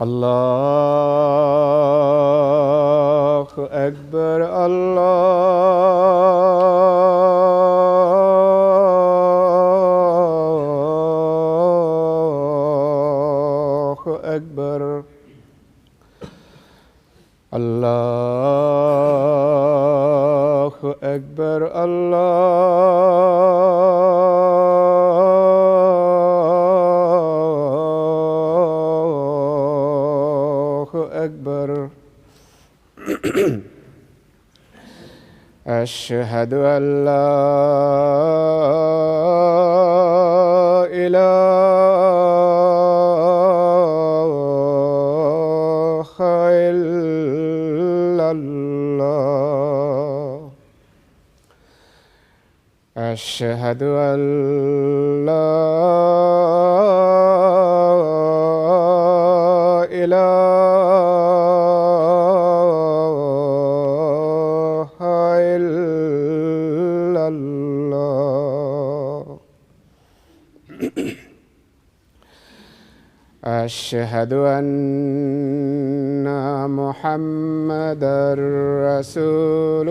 الله أكبر الله أكبر الله أكبر الله أكبر أشهد أن لا إله إلا الله أشهد أن لا إله إلا الله أشهد أن محمدًا رسول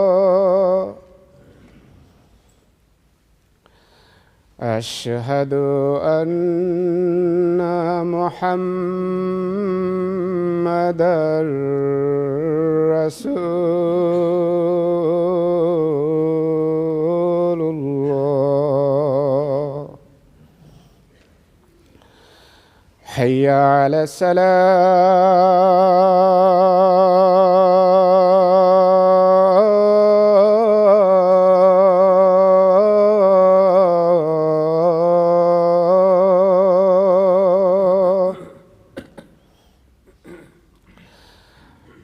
الله أشهد أن محمدًا رسول الله حي على الصلاة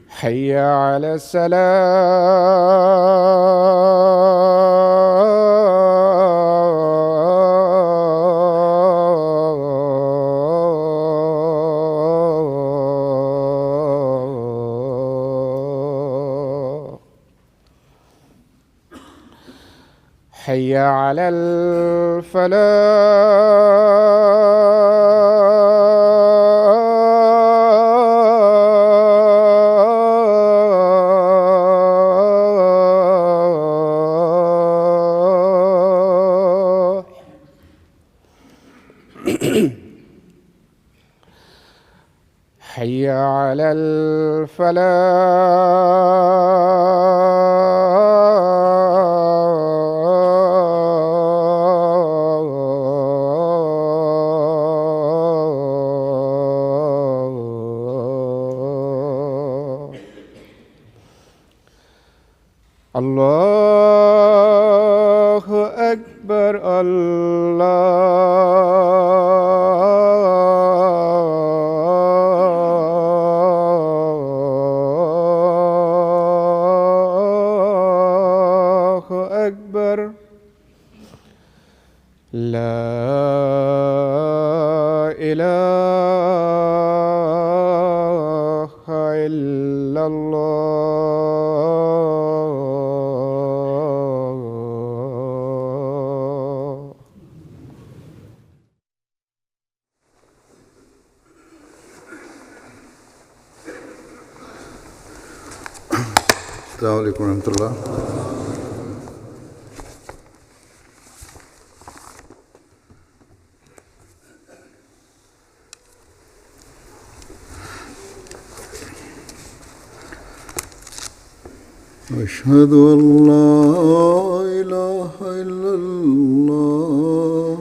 حي على الصلاة حي على الفلاح حي على الفلاح الله أكبر الله أكبر لا إله إلا الله السلام عليكم ورحمة الله. أشهد أن لا إله إلا الله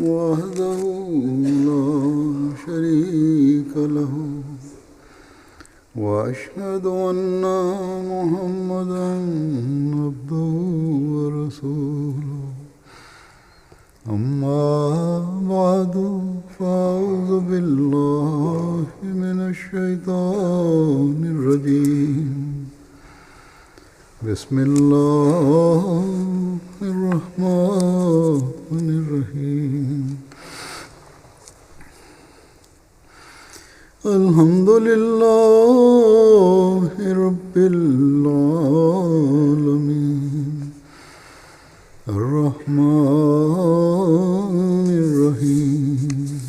وحده لا شريك له وأشهد أن محمدًا عبده ورسوله أما بعد فأعوذ بالله من الشيطان الرجيم بسم الله الرحمن الرحيم الحمد لله رب العالمين الرحمن الرحيم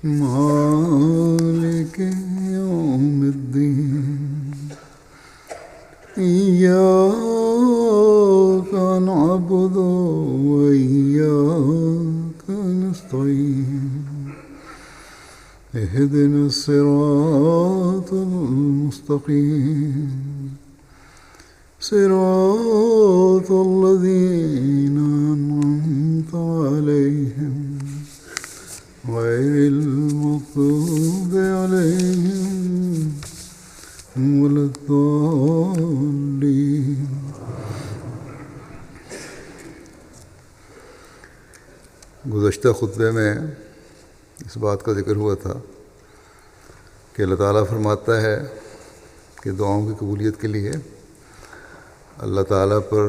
مالك يوم الدين إياك نعبد وإياك نستعين اهدنا الصراط المستقيم صراط الذين أنعمت عليهم غير المغضوب عليهم ولا الضالين. گزشتہ خطبے میں اس بات کا ذکر ہوا تھا کہ اللہ تعالیٰ فرماتا ہے کہ دعاؤں کی قبولیت کے لیے اللہ تعالیٰ پر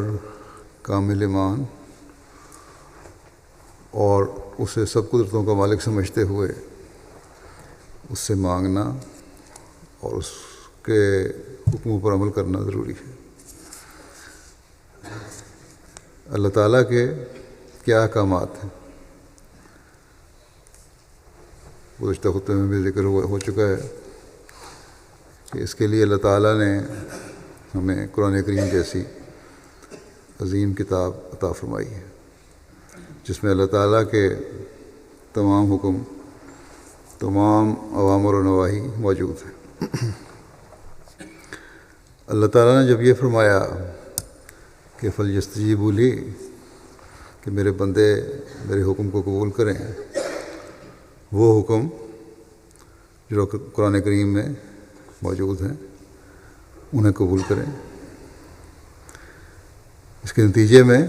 کامل ایمان اور اسے سب قدرتوں کا مالک سمجھتے ہوئے اس سے مانگنا اور اس کے حکموں پر عمل کرنا ضروری ہے. اللہ تعالیٰ کے کیا احکامات ہیں گزشتہ خطبے میں بھی ذکر ہو چکا ہے کہ اس کے لیے اللہ تعالیٰ نے ہمیں قرآن کریم جیسی عظیم کتاب عطا فرمائی ہے جس میں اللہ تعالیٰ کے تمام حکم، تمام اوامر و نواہی موجود ہیں. اللہ تعالیٰ نے جب یہ فرمایا کہ فلیستجیبوا لی، کہ میرے بندے میرے حکم کو قبول کریں، وہ حکم جو قرآن کریم میں موجود ہیں انہیں قبول کریں. اس کے نتیجے میں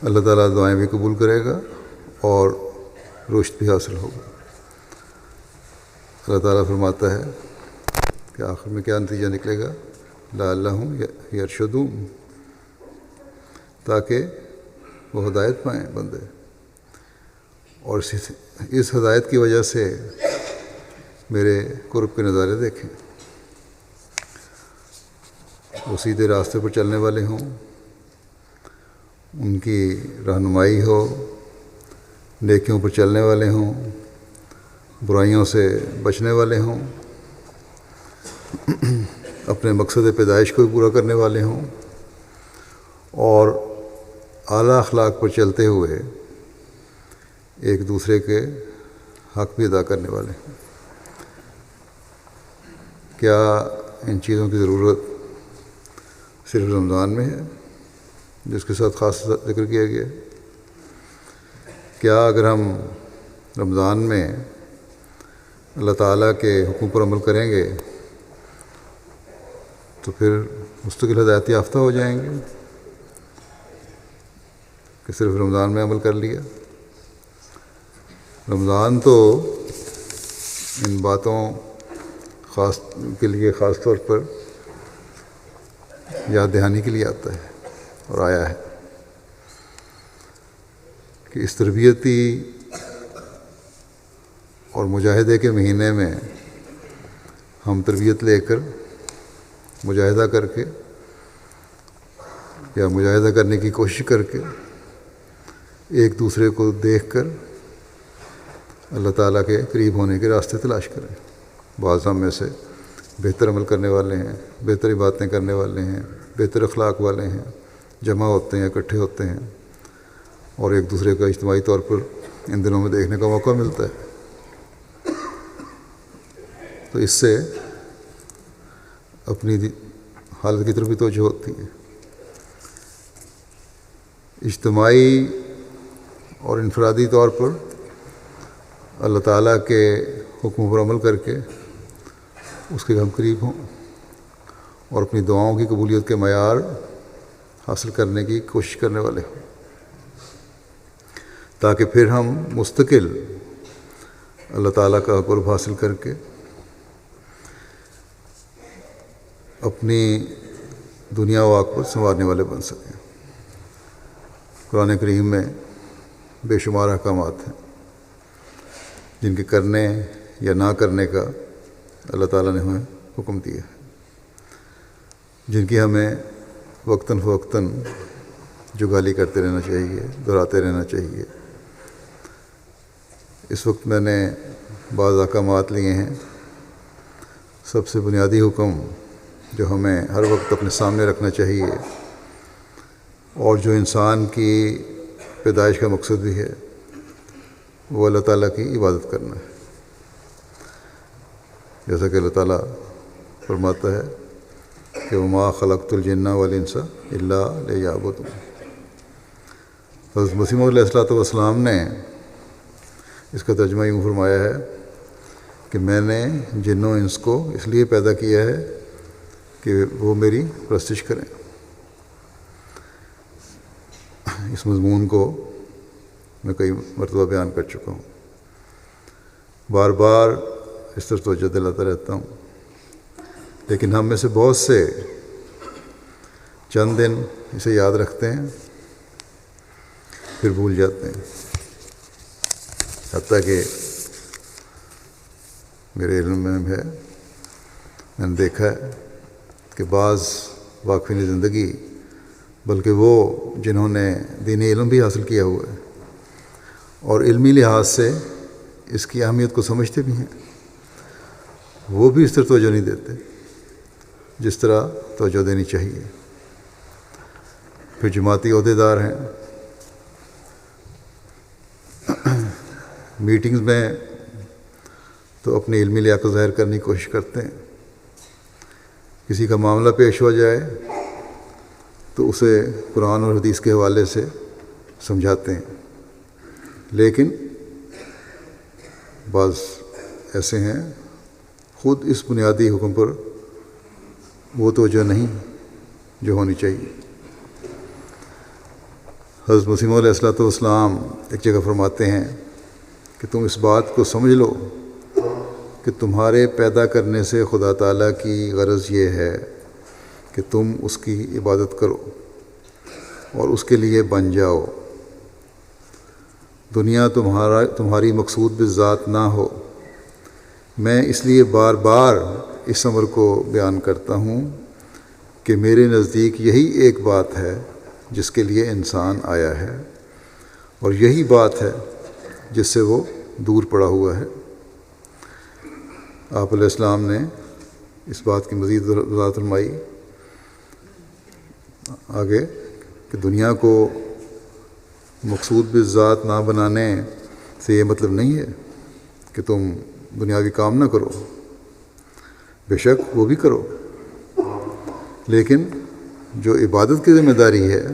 اللہ تعالیٰ دعائیں بھی قبول کرے گا اور رشد بھی حاصل ہوگا. اللہ تعالیٰ فرماتا ہے کہ آخر میں کیا نتیجہ نکلے گا، لعلہم یرشدون، تاکہ وہ ہدایت پائیں بندے اور اس ہدایت کی وجہ سے میرے قرب کے نظارے دیکھیں، وہ سیدھے راستے پر چلنے والے ہوں، ان کی رہنمائی ہو، نیکیوں پر چلنے والے ہوں، برائیوں سے بچنے والے ہوں، اپنے مقصد پیدائش کو پورا کرنے والے ہوں اور اعلیٰ اخلاق پر چلتے ہوئے ایک دوسرے کے حق بھی ادا کرنے والے ہیں. کیا ان چیزوں کی ضرورت صرف رمضان میں ہے جس کے ساتھ خاص ذکر کیا گیا ہے؟ کیا اگر ہم رمضان میں اللہ تعالیٰ کے حکم پر عمل کریں گے تو پھر مستقل ہدایت یافتہ ہو جائیں گے کہ صرف رمضان میں عمل کر لیا؟ رمضان تو ان باتوں خاص کے لیے خاص طور پر یاد دہانی کے لیے آتا ہے اور آیا ہے کہ اس تربیتی اور مجاہدے کے مہینے میں ہم تربیت لے کر مجاہدہ کر کے یا مجاہدہ کرنے کی کوشش کر کے ایک دوسرے کو دیکھ کر اللہ تعالیٰ کے قریب ہونے کے راستے تلاش کریں. بعض ہم میں سے بہتر عمل کرنے والے ہیں، بہتر باتیں کرنے والے ہیں، بہتر اخلاق والے ہیں، جمع ہوتے ہیں، اکٹھے ہوتے ہیں اور ایک دوسرے کا اجتماعی طور پر ان دنوں میں دیکھنے کا موقع ملتا ہے. تو اس سے اپنی حالت کی طرف بھی توجہ ہوتی ہے. اجتماعی اور انفرادی طور پر اللہ تعالیٰ کے حکم پر عمل کر کے اس کے ہم قریب ہوں اور اپنی دعاؤں کی قبولیت کے معیار حاصل کرنے کی کوشش کرنے والے ہوں، تاکہ پھر ہم مستقل اللہ تعالیٰ کا قرب حاصل کر کے اپنی دنیا و آخرت سنوارنے والے بن سکیں. قرآن کریم میں بے شمار احکامات ہیں جن کے کرنے یا نہ کرنے کا اللہ تعالیٰ نے ہمیں حکم دیا ہے، جن کی ہمیں وقتاً فوقتاً جگالی کرتے رہنا چاہیے، دہراتے رہنا چاہیے۔ اس وقت میں نے بعض احکامات لیے ہیں۔ سب سے بنیادی حکم جو ہمیں ہر وقت اپنے سامنے رکھنا چاہیے، اور جو انسان کی پیدائش کا مقصد بھی ہے، وہ اللہ تعالیٰ کی عبادت کرنا ہے۔ جیسا کہ اللہ تعالیٰ فرماتا ہے کہ وما خلقت الجن والانس الا لیعبدون۔ حضرت مسیح موعود علیہ السلام نے اس کا ترجمہ یوں فرمایا ہے کہ میں نے جن و انس کو اس لیے پیدا کیا ہے کہ وہ میری پرستش کریں۔ اس مضمون کو میں کئی مرتبہ بیان کر چکا ہوں، بار بار اس طرح توجہ دلاتا رہتا ہوں، لیکن ہم میں سے بہت سے چند دن اسے یاد رکھتے ہیں پھر بھول جاتے ہیں۔ حتیٰ کہ میرے علم میں ہے، میں نے دیکھا ہے کہ بعض واقفین زندگی، بلکہ وہ جنہوں نے دینی علم بھی حاصل کیا ہوا ہے اور علمی لحاظ سے اس کی اہمیت کو سمجھتے بھی ہیں، وہ بھی اس طرح توجہ نہیں دیتے جس طرح توجہ دینی چاہیے۔ پھر جماعتی عہدیدار ہیں، میٹنگز میں تو اپنی علمی لیاقت ظاہر کرنے کی کوشش کرتے ہیں، کسی کا معاملہ پیش ہو جائے تو اسے قرآن اور حدیث کے حوالے سے سمجھاتے ہیں، لیکن بعض ایسے ہیں خود اس بنیادی حکم پر وہ توجہ نہیں جو ہونی چاہیے۔ حضرت مسیح موعود علیہ السلام ایک جگہ فرماتے ہیں کہ تم اس بات کو سمجھ لو کہ تمہارے پیدا کرنے سے خدا تعالیٰ کی غرض یہ ہے کہ تم اس کی عبادت کرو اور اس کے لیے بن جاؤ۔ دنیا تمہاری مقصود بالذات نہ ہو۔ میں اس لیے بار بار اس امر کو بیان کرتا ہوں کہ میرے نزدیک یہی ایک بات ہے جس کے لیے انسان آیا ہے، اور یہی بات ہے جس سے وہ دور پڑا ہوا ہے۔ آپ علیہ السلام نے اس بات کی مزید وضاحت فرمائی آگے کہ دنیا کو مقصود بالذات نہ بنانے سے یہ مطلب نہیں ہے کہ تم دنیاوی کام نہ کرو، بے شک وہ بھی کرو، لیکن جو عبادت کی ذمہ داری ہے،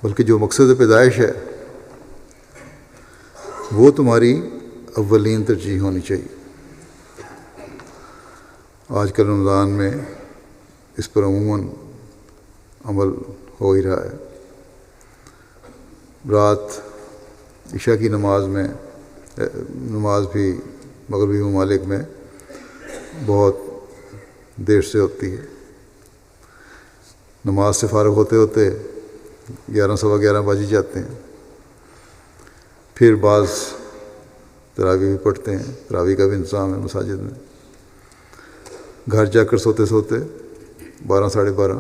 بلکہ جو مقصد پیدائش ہے، وہ تمہاری اولین ترجیح ہونی چاہیے۔ آج کل رمضان میں اس پر عموماً عمل ہو ہی رہا ہے۔ رات عشاء کی نماز بھی مغربی ممالک میں بہت دیر سے ہوتی ہے۔ نماز سے فارغ ہوتے ہوتے 11 سوا 11 بج جاتے ہیں۔ پھر بعض تراویح بھی پڑھتے ہیں، تراویح کا بھی انتظام ہے مساجد میں۔ گھر جا کر سوتے سوتے 12 ساڑھے 12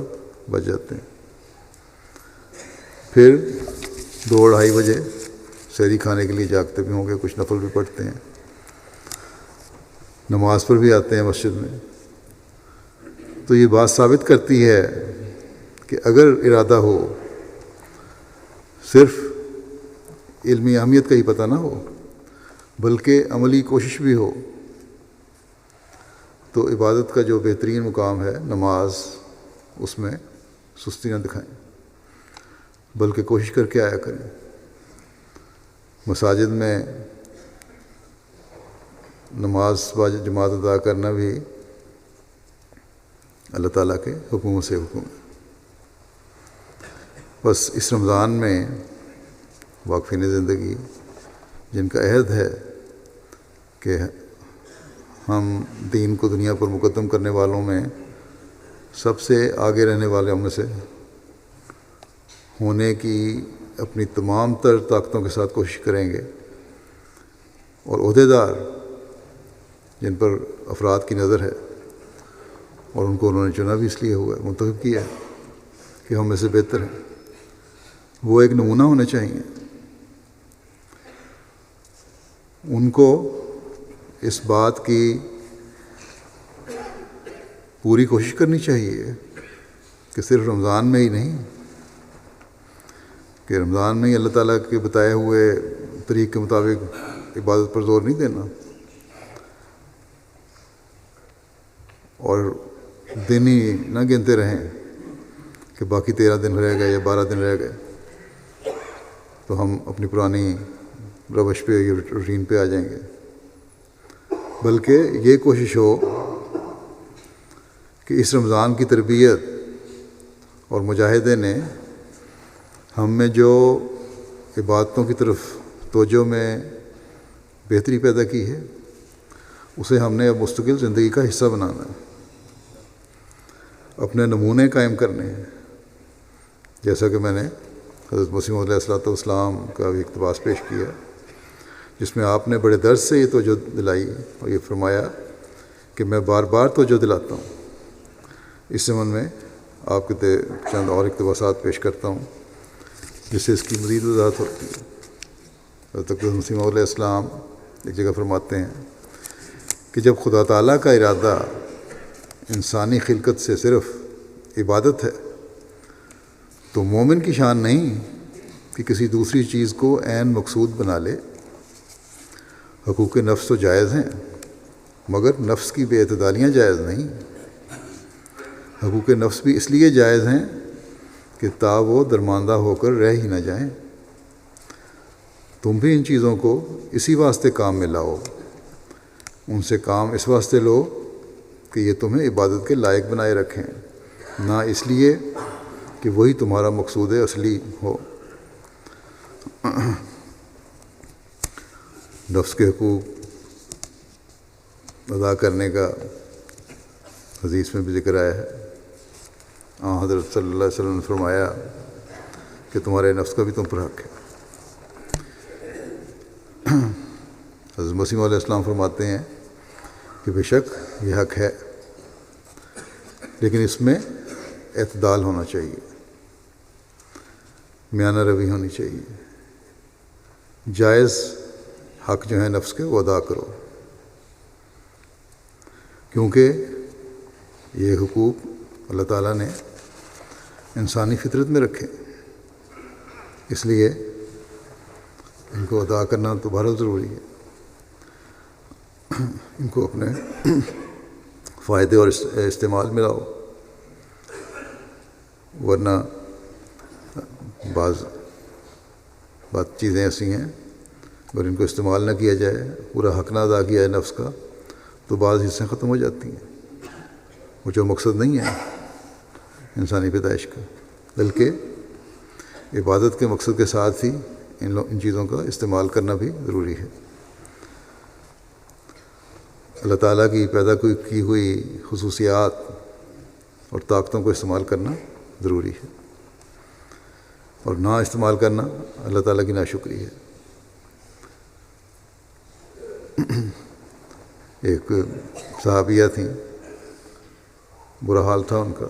بج جاتے ہیں۔ پھر 2-2:30 بجے سحری کھانے کے لیے جاگتے بھی ہوں گے، کچھ نفل بھی پڑھتے ہیں، نماز پر بھی آتے ہیں مسجد میں۔ تو یہ بات ثابت کرتی ہے کہ اگر ارادہ ہو، صرف علمی اہمیت کا ہی پتہ نہ ہو بلکہ عملی کوشش بھی ہو، تو عبادت کا جو بہترین مقام ہے نماز، اس میں سستی نہ دکھائیں بلکہ کوشش کر کے آیا کریں۔ مساجد میں نماز جماعت ادا کرنا بھی اللہ تعالیٰ کے حکموں سے حکم ہے۔ بس اس رمضان میں واقفین زندگی جن کا عہد ہے کہ ہم دین کو دنیا پر مقدم کرنے والوں میں سب سے آگے رہنے والے میں سے ہونے کی اپنی تمام تر طاقتوں کے ساتھ کوشش کریں گے، اور عہدیدار جن پر افراد کی نظر ہے، اور ان کو انہوں نے چنا بھی اس لیے ہوا ہے، منتخب کیا ہے کہ ہم میں سے بہتر ہیں، وہ ایک نمونہ ہونا چاہیے. ان کو اس بات کی پوری کوشش کرنی چاہیے کہ صرف رمضان میں ہی نہیں، کہ رمضان میں ہی اللہ تعالیٰ کے بتائے ہوئے طریق کے مطابق عبادت پر زور نہیں دینا، اور دن ہی نہ گنتے رہیں کہ باقی 13 دن رہ گئے یا 12 دن رہ گئے تو ہم اپنی پرانی روش پہ یا روٹین پہ آ جائیں گے. بلکہ یہ کوشش ہو کہ اس رمضان کی تربیت اور مجاہدے نے ہم میں جو عبادتوں کی طرف توجہ میں بہتری پیدا کی ہے اسے ہم نے اب مستقل زندگی کا حصہ بنانا ہے، اپنے نمونے قائم کرنے ہیں. جیسا کہ میں نے حضرت مسیح موعود علیہ السلام کا بھی اقتباس پیش کیا، جس میں آپ نے بڑے درد سے یہ توجہ دلائی اور یہ فرمایا کہ میں بار بار توجہ دلاتا ہوں. اس ضمن میں آپ کے چند اور اقتباسات پیش کرتا ہوں جس سے اس کی مزید وضاحت ہوتی ہے. حضرت مسیح موعود علیہ السلام ایک جگہ فرماتے ہیں کہ جب خدا تعالیٰ کا ارادہ انسانی خلقت سے صرف عبادت ہے تو مومن کی شان نہیں کہ کسی دوسری چیز کو عین مقصود بنا لے. حقوق نفس تو جائز ہیں مگر نفس کی بے اعتدالیاں جائز نہیں. حقوق نفس بھی اس لیے جائز ہیں کہ تا وہ درماندہ ہو کر رہ ہی نہ جائیں. تم بھی ان چیزوں کو اسی واسطے کام میں لاؤ، ان سے کام اس واسطے لو کہ یہ تمہیں عبادت کے لائق بنائے رکھیں، نہ اس لیے کہ وہی تمہارا مقصود اصلی ہو. نفس کے حقوق ادا کرنے کا حدیث میں بھی ذکر آیا ہے. حضرت صلی اللہ علیہ وسلم نے فرمایا کہ تمہارے نفس کا بھی تم پر حق ہے. حضرت مسیح علیہ السلام فرماتے ہیں کہ بے شک یہ حق ہے لیکن اس میں اعتدال ہونا چاہیے، میانہ روی ہونی چاہیے. جائز حق جو ہیں نفس کے وہ ادا کرو، کیونکہ یہ حقوق اللہ تعالیٰ نے انسانی فطرت میں رکھے، اس لیے ان کو ادا کرنا تو بہرحال ضروری ہے. ان کو اپنے فائدے اور استعمال میں لاؤ، ورنہ بعض چیزیں ایسی ہیں اگر ان کو استعمال نہ کیا جائے، پورا حق نہ ادا کیا جائے نفس کا، تو بعض حصیں ختم ہو جاتی ہیں. وہ جو مقصد نہیں ہے انسانی پیدائش کا، بلکہ عبادت کے مقصد کے ساتھ ہی ان چیزوں کا استعمال کرنا بھی ضروری ہے. اللہ تعالیٰ کی پیدا کی ہوئی خصوصیات اور طاقتوں کو استعمال کرنا ضروری ہے، اور نہ استعمال کرنا اللہ تعالیٰ کی ناشکری ہے. ایک صحابیہ تھیں، برا حال تھا ان کا،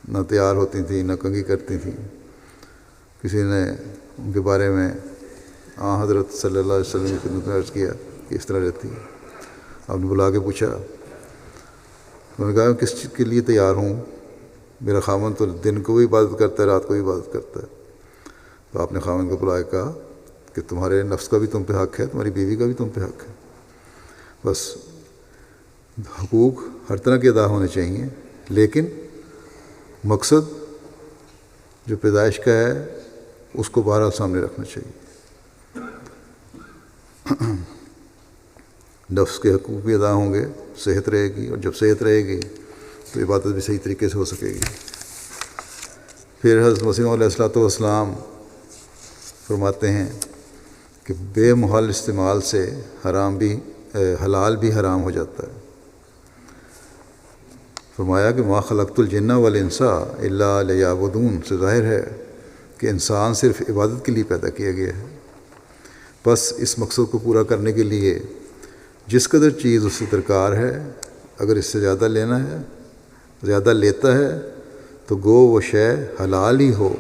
نہ تیار ہوتی تھیں نہ کنگھی کرتی تھیں. کسی نے ان کے بارے میں حضرت صلی اللہ علیہ وسلم کی خدمت میں عرض کیا کہ اس طرح رہتی ہے. آپ نے بلا کے پوچھا، انہوں نے کہا کس چیز کے لیے تیار ہوں، میرا خاوند تو دن کو بھی عبادت کرتا ہے رات کو بھی عبادت کرتا ہے. تو آپ نے خاوند کو بلا کے کہا کہ تمہارے نفس کا بھی تم پہ حق ہے، تمہاری بیوی کا بھی تم پہ حق ہے. بس حقوق ہر طرح کے ادا ہونے چاہیے، لیکن مقصد جو پیدائش کا ہے اس کو بہرحال سامنے رکھنا چاہیے. نفس کے حقوق بھی ادا ہوں گے، صحت رہے گی، اور جب صحت رہے گی تو عبادت بھی صحیح طریقے سے ہو سکے گی. پھر حضرت مسیح علیہ السلام فرماتے ہیں کہ بے محال استعمال سے حلال بھی حرام ہو جاتا ہے. فرمایا کہ ما خلقت الجن والانس الا لیعبدون سے ظاہر ہے کہ انسان صرف عبادت کے لیے پیدا کیا گیا ہے. بس اس مقصد کو پورا کرنے کے لیے جس قدر چیز اس سے درکار ہے، اگر اس سے زیادہ لینا ہے، زیادہ لیتا ہے تو گو وہ شے حلال ہی ہو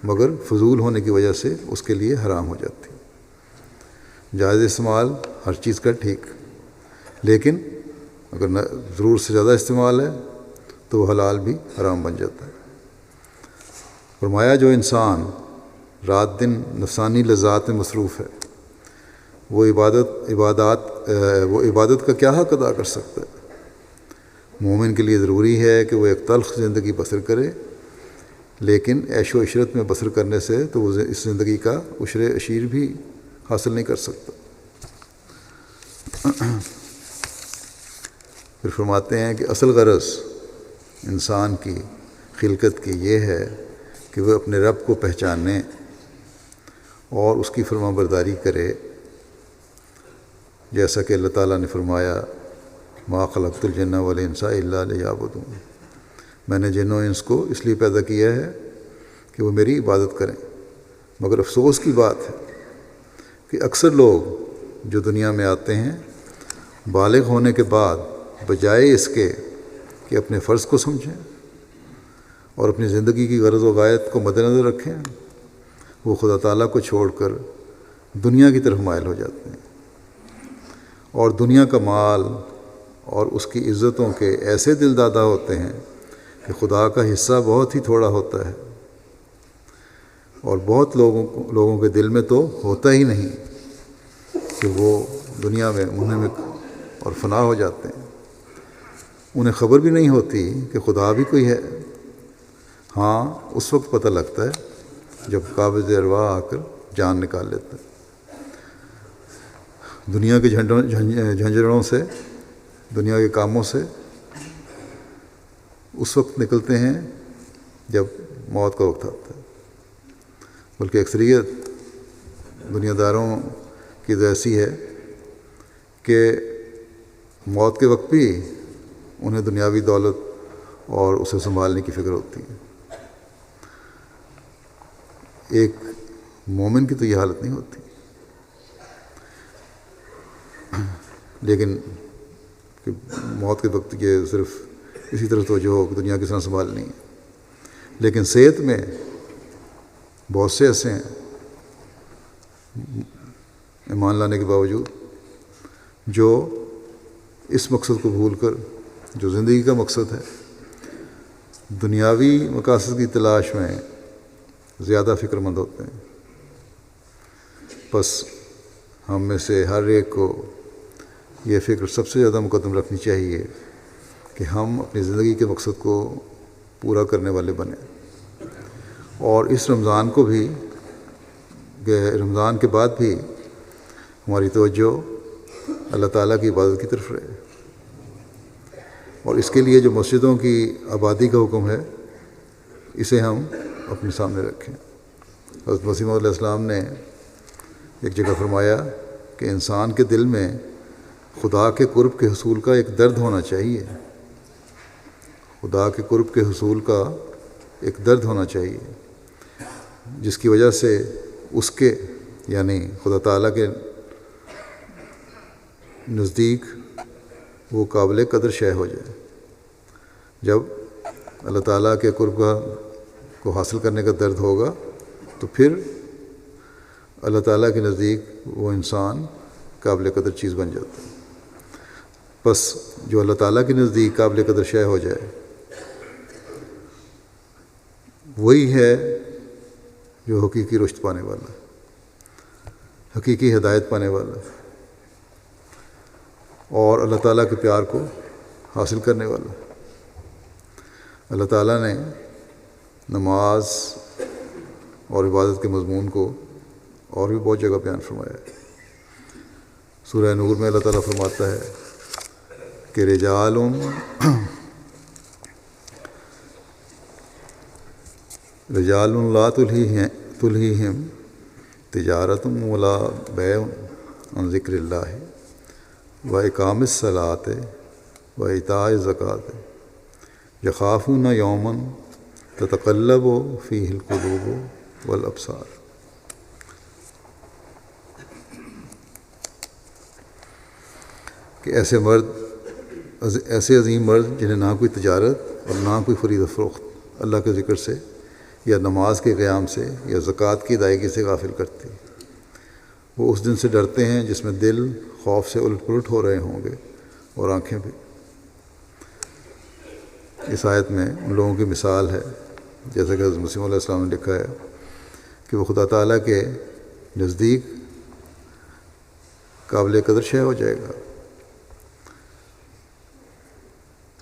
مگر فضول ہونے کی وجہ سے اس کے لیے حرام ہو جاتی ہے۔ جائز استعمال ہر چیز کا ٹھیک، لیکن اگر ضرور سے زیادہ استعمال ہے تو وہ حلال بھی حرام بن جاتا ہے۔ فرمایا جو انسان رات دن نفسانی لذات میں مصروف ہے وہ عبادت کا کیا حق ادا کر سکتا ہے؟ مومن کے لیے ضروری ہے کہ وہ ایک تلخ زندگی بسر کرے، لیکن عیش و عشرت میں بسر کرنے سے تو وہ اس زندگی کا عشر عشیر بھی حاصل نہیں کر سکتا۔ پھر فرماتے ہیں کہ اصل غرض انسان کی خلقت کی یہ ہے کہ وہ اپنے رب کو پہچانے اور اس کی فرما برداری کرے، جیسا کہ اللہ تعالیٰ نے فرمایا ما خلقت الجن والانس الا لیعبدون، میں نے جن و انس کو اس لیے پیدا کیا ہے کہ وہ میری عبادت کریں۔ مگر افسوس کی بات ہے کہ اکثر لوگ جو دنیا میں آتے ہیں بالغ ہونے کے بعد بجائے اس کے کہ اپنے فرض کو سمجھیں اور اپنی زندگی کی غرض و غایت کو مد نظر رکھیں، وہ خدا تعالیٰ کو چھوڑ کر دنیا کی طرف مائل ہو جاتے ہیں، اور دنیا کا مال اور اس کی عزتوں کے ایسے دل دادا ہوتے ہیں کہ خدا کا حصہ بہت ہی تھوڑا ہوتا ہے، اور بہت لوگوں کے دل میں تو ہوتا ہی نہیں کہ وہ دنیا میں منہمک اور فنا ہو جاتے ہیں۔ انہیں خبر بھی نہیں ہوتی کہ خدا بھی کوئی ہے۔ ہاں اس وقت پتہ لگتا ہے جب قابض ارواح آ کر جان نکال لیتا ہے۔ دنیا کے جھنجھڑوں سے، دنیا کے کاموں سے اس وقت نکلتے ہیں جب موت کا وقت آتا ہے، بلکہ اکثریت دنیا داروں کی تو ایسی ہے کہ موت کے وقت بھی انہیں دنیاوی دولت اور اسے سنبھالنے کی فکر ہوتی ہے۔ ایک مومن کی تو یہ حالت نہیں ہوتی، لیکن کہ موت کے وقت یہ صرف اسی طرح توجہ ہو کہ دنیا کس طرح سنبھالنی ہے۔ لیکن صحت میں بہت سے ایسے ہیں ایمان لانے کے باوجود جو اس مقصد کو بھول کر، جو زندگی کا مقصد ہے، دنیاوی مقاصد کی تلاش میں زیادہ فکر مند ہوتے ہیں۔ بس ہم میں سے ہر ایک کو یہ فکر سب سے زیادہ مقدم رکھنی چاہیے کہ ہم اپنی زندگی کے مقصد کو پورا کرنے والے بنیں، اور اس رمضان کو بھی، کہ رمضان کے بعد بھی ہماری توجہ اللہ تعالیٰ کی عبادت کی طرف رہے، اور اس کے لیے جو مسجدوں کی آبادی کا حکم ہے اسے ہم اپنے سامنے رکھیں۔ حضرت مسیح موعود علیہ السلام نے ایک جگہ فرمایا کہ انسان کے دل میں خدا کے قرب کے حصول کا ایک درد ہونا چاہیے، خدا کے قرب کے حصول کا ایک درد ہونا چاہیے، جس کی وجہ سے اس کے، یعنی خدا تعالیٰ کے نزدیک وہ قابل قدر شے ہو جائے۔ جب اللہ تعالیٰ کے قرب کو حاصل کرنے کا درد ہوگا تو پھر اللہ تعالیٰ کے نزدیک وہ انسان قابل قدر چیز بن جاتا ہے۔ بس جو اللہ تعالیٰ کے نزدیک قابل قدر شے ہو جائے وہی ہے جو حقیقی رشد پانے والا، حقیقی ہدایت پانے والا اور اللہ تعالیٰ کے پیار کو حاصل کرنے والا۔ اللہ تعالیٰ نے نماز اور عبادت کے مضمون کو اور بھی بہت جگہ بیان فرمایا ہے۔ سورہ نور میں اللہ تعالیٰ فرماتا ہے کہ رجال لا تلہیہم تجارت ولا بیع عن ذکر اللہ و اقام الصلاۃ و ایتاء الزکوٰۃ یخافون یوما تتقلب فیہ القلوب والابصار۔ کہ ایسے عظیم مرد جنہیں نہ کوئی تجارت اور نہ کوئی خرید و فروخت اللہ کے ذکر سے یا نماز کے قیام سے یا زکوٰۃ کی ادائیگی سے غافل کرتی۔ وہ اس دن سے ڈرتے ہیں جس میں دل خوف سے الٹ پلٹ ہو رہے ہوں گے اور آنکھیں بھی۔ اس آیت میں ان لوگوں کی مثال ہے، جیسا کہ حضرت مسیح علیہ السلام نے لکھا ہے، کہ وہ خدا تعالیٰ کے نزدیک قابل قدر شے ہو جائے گا،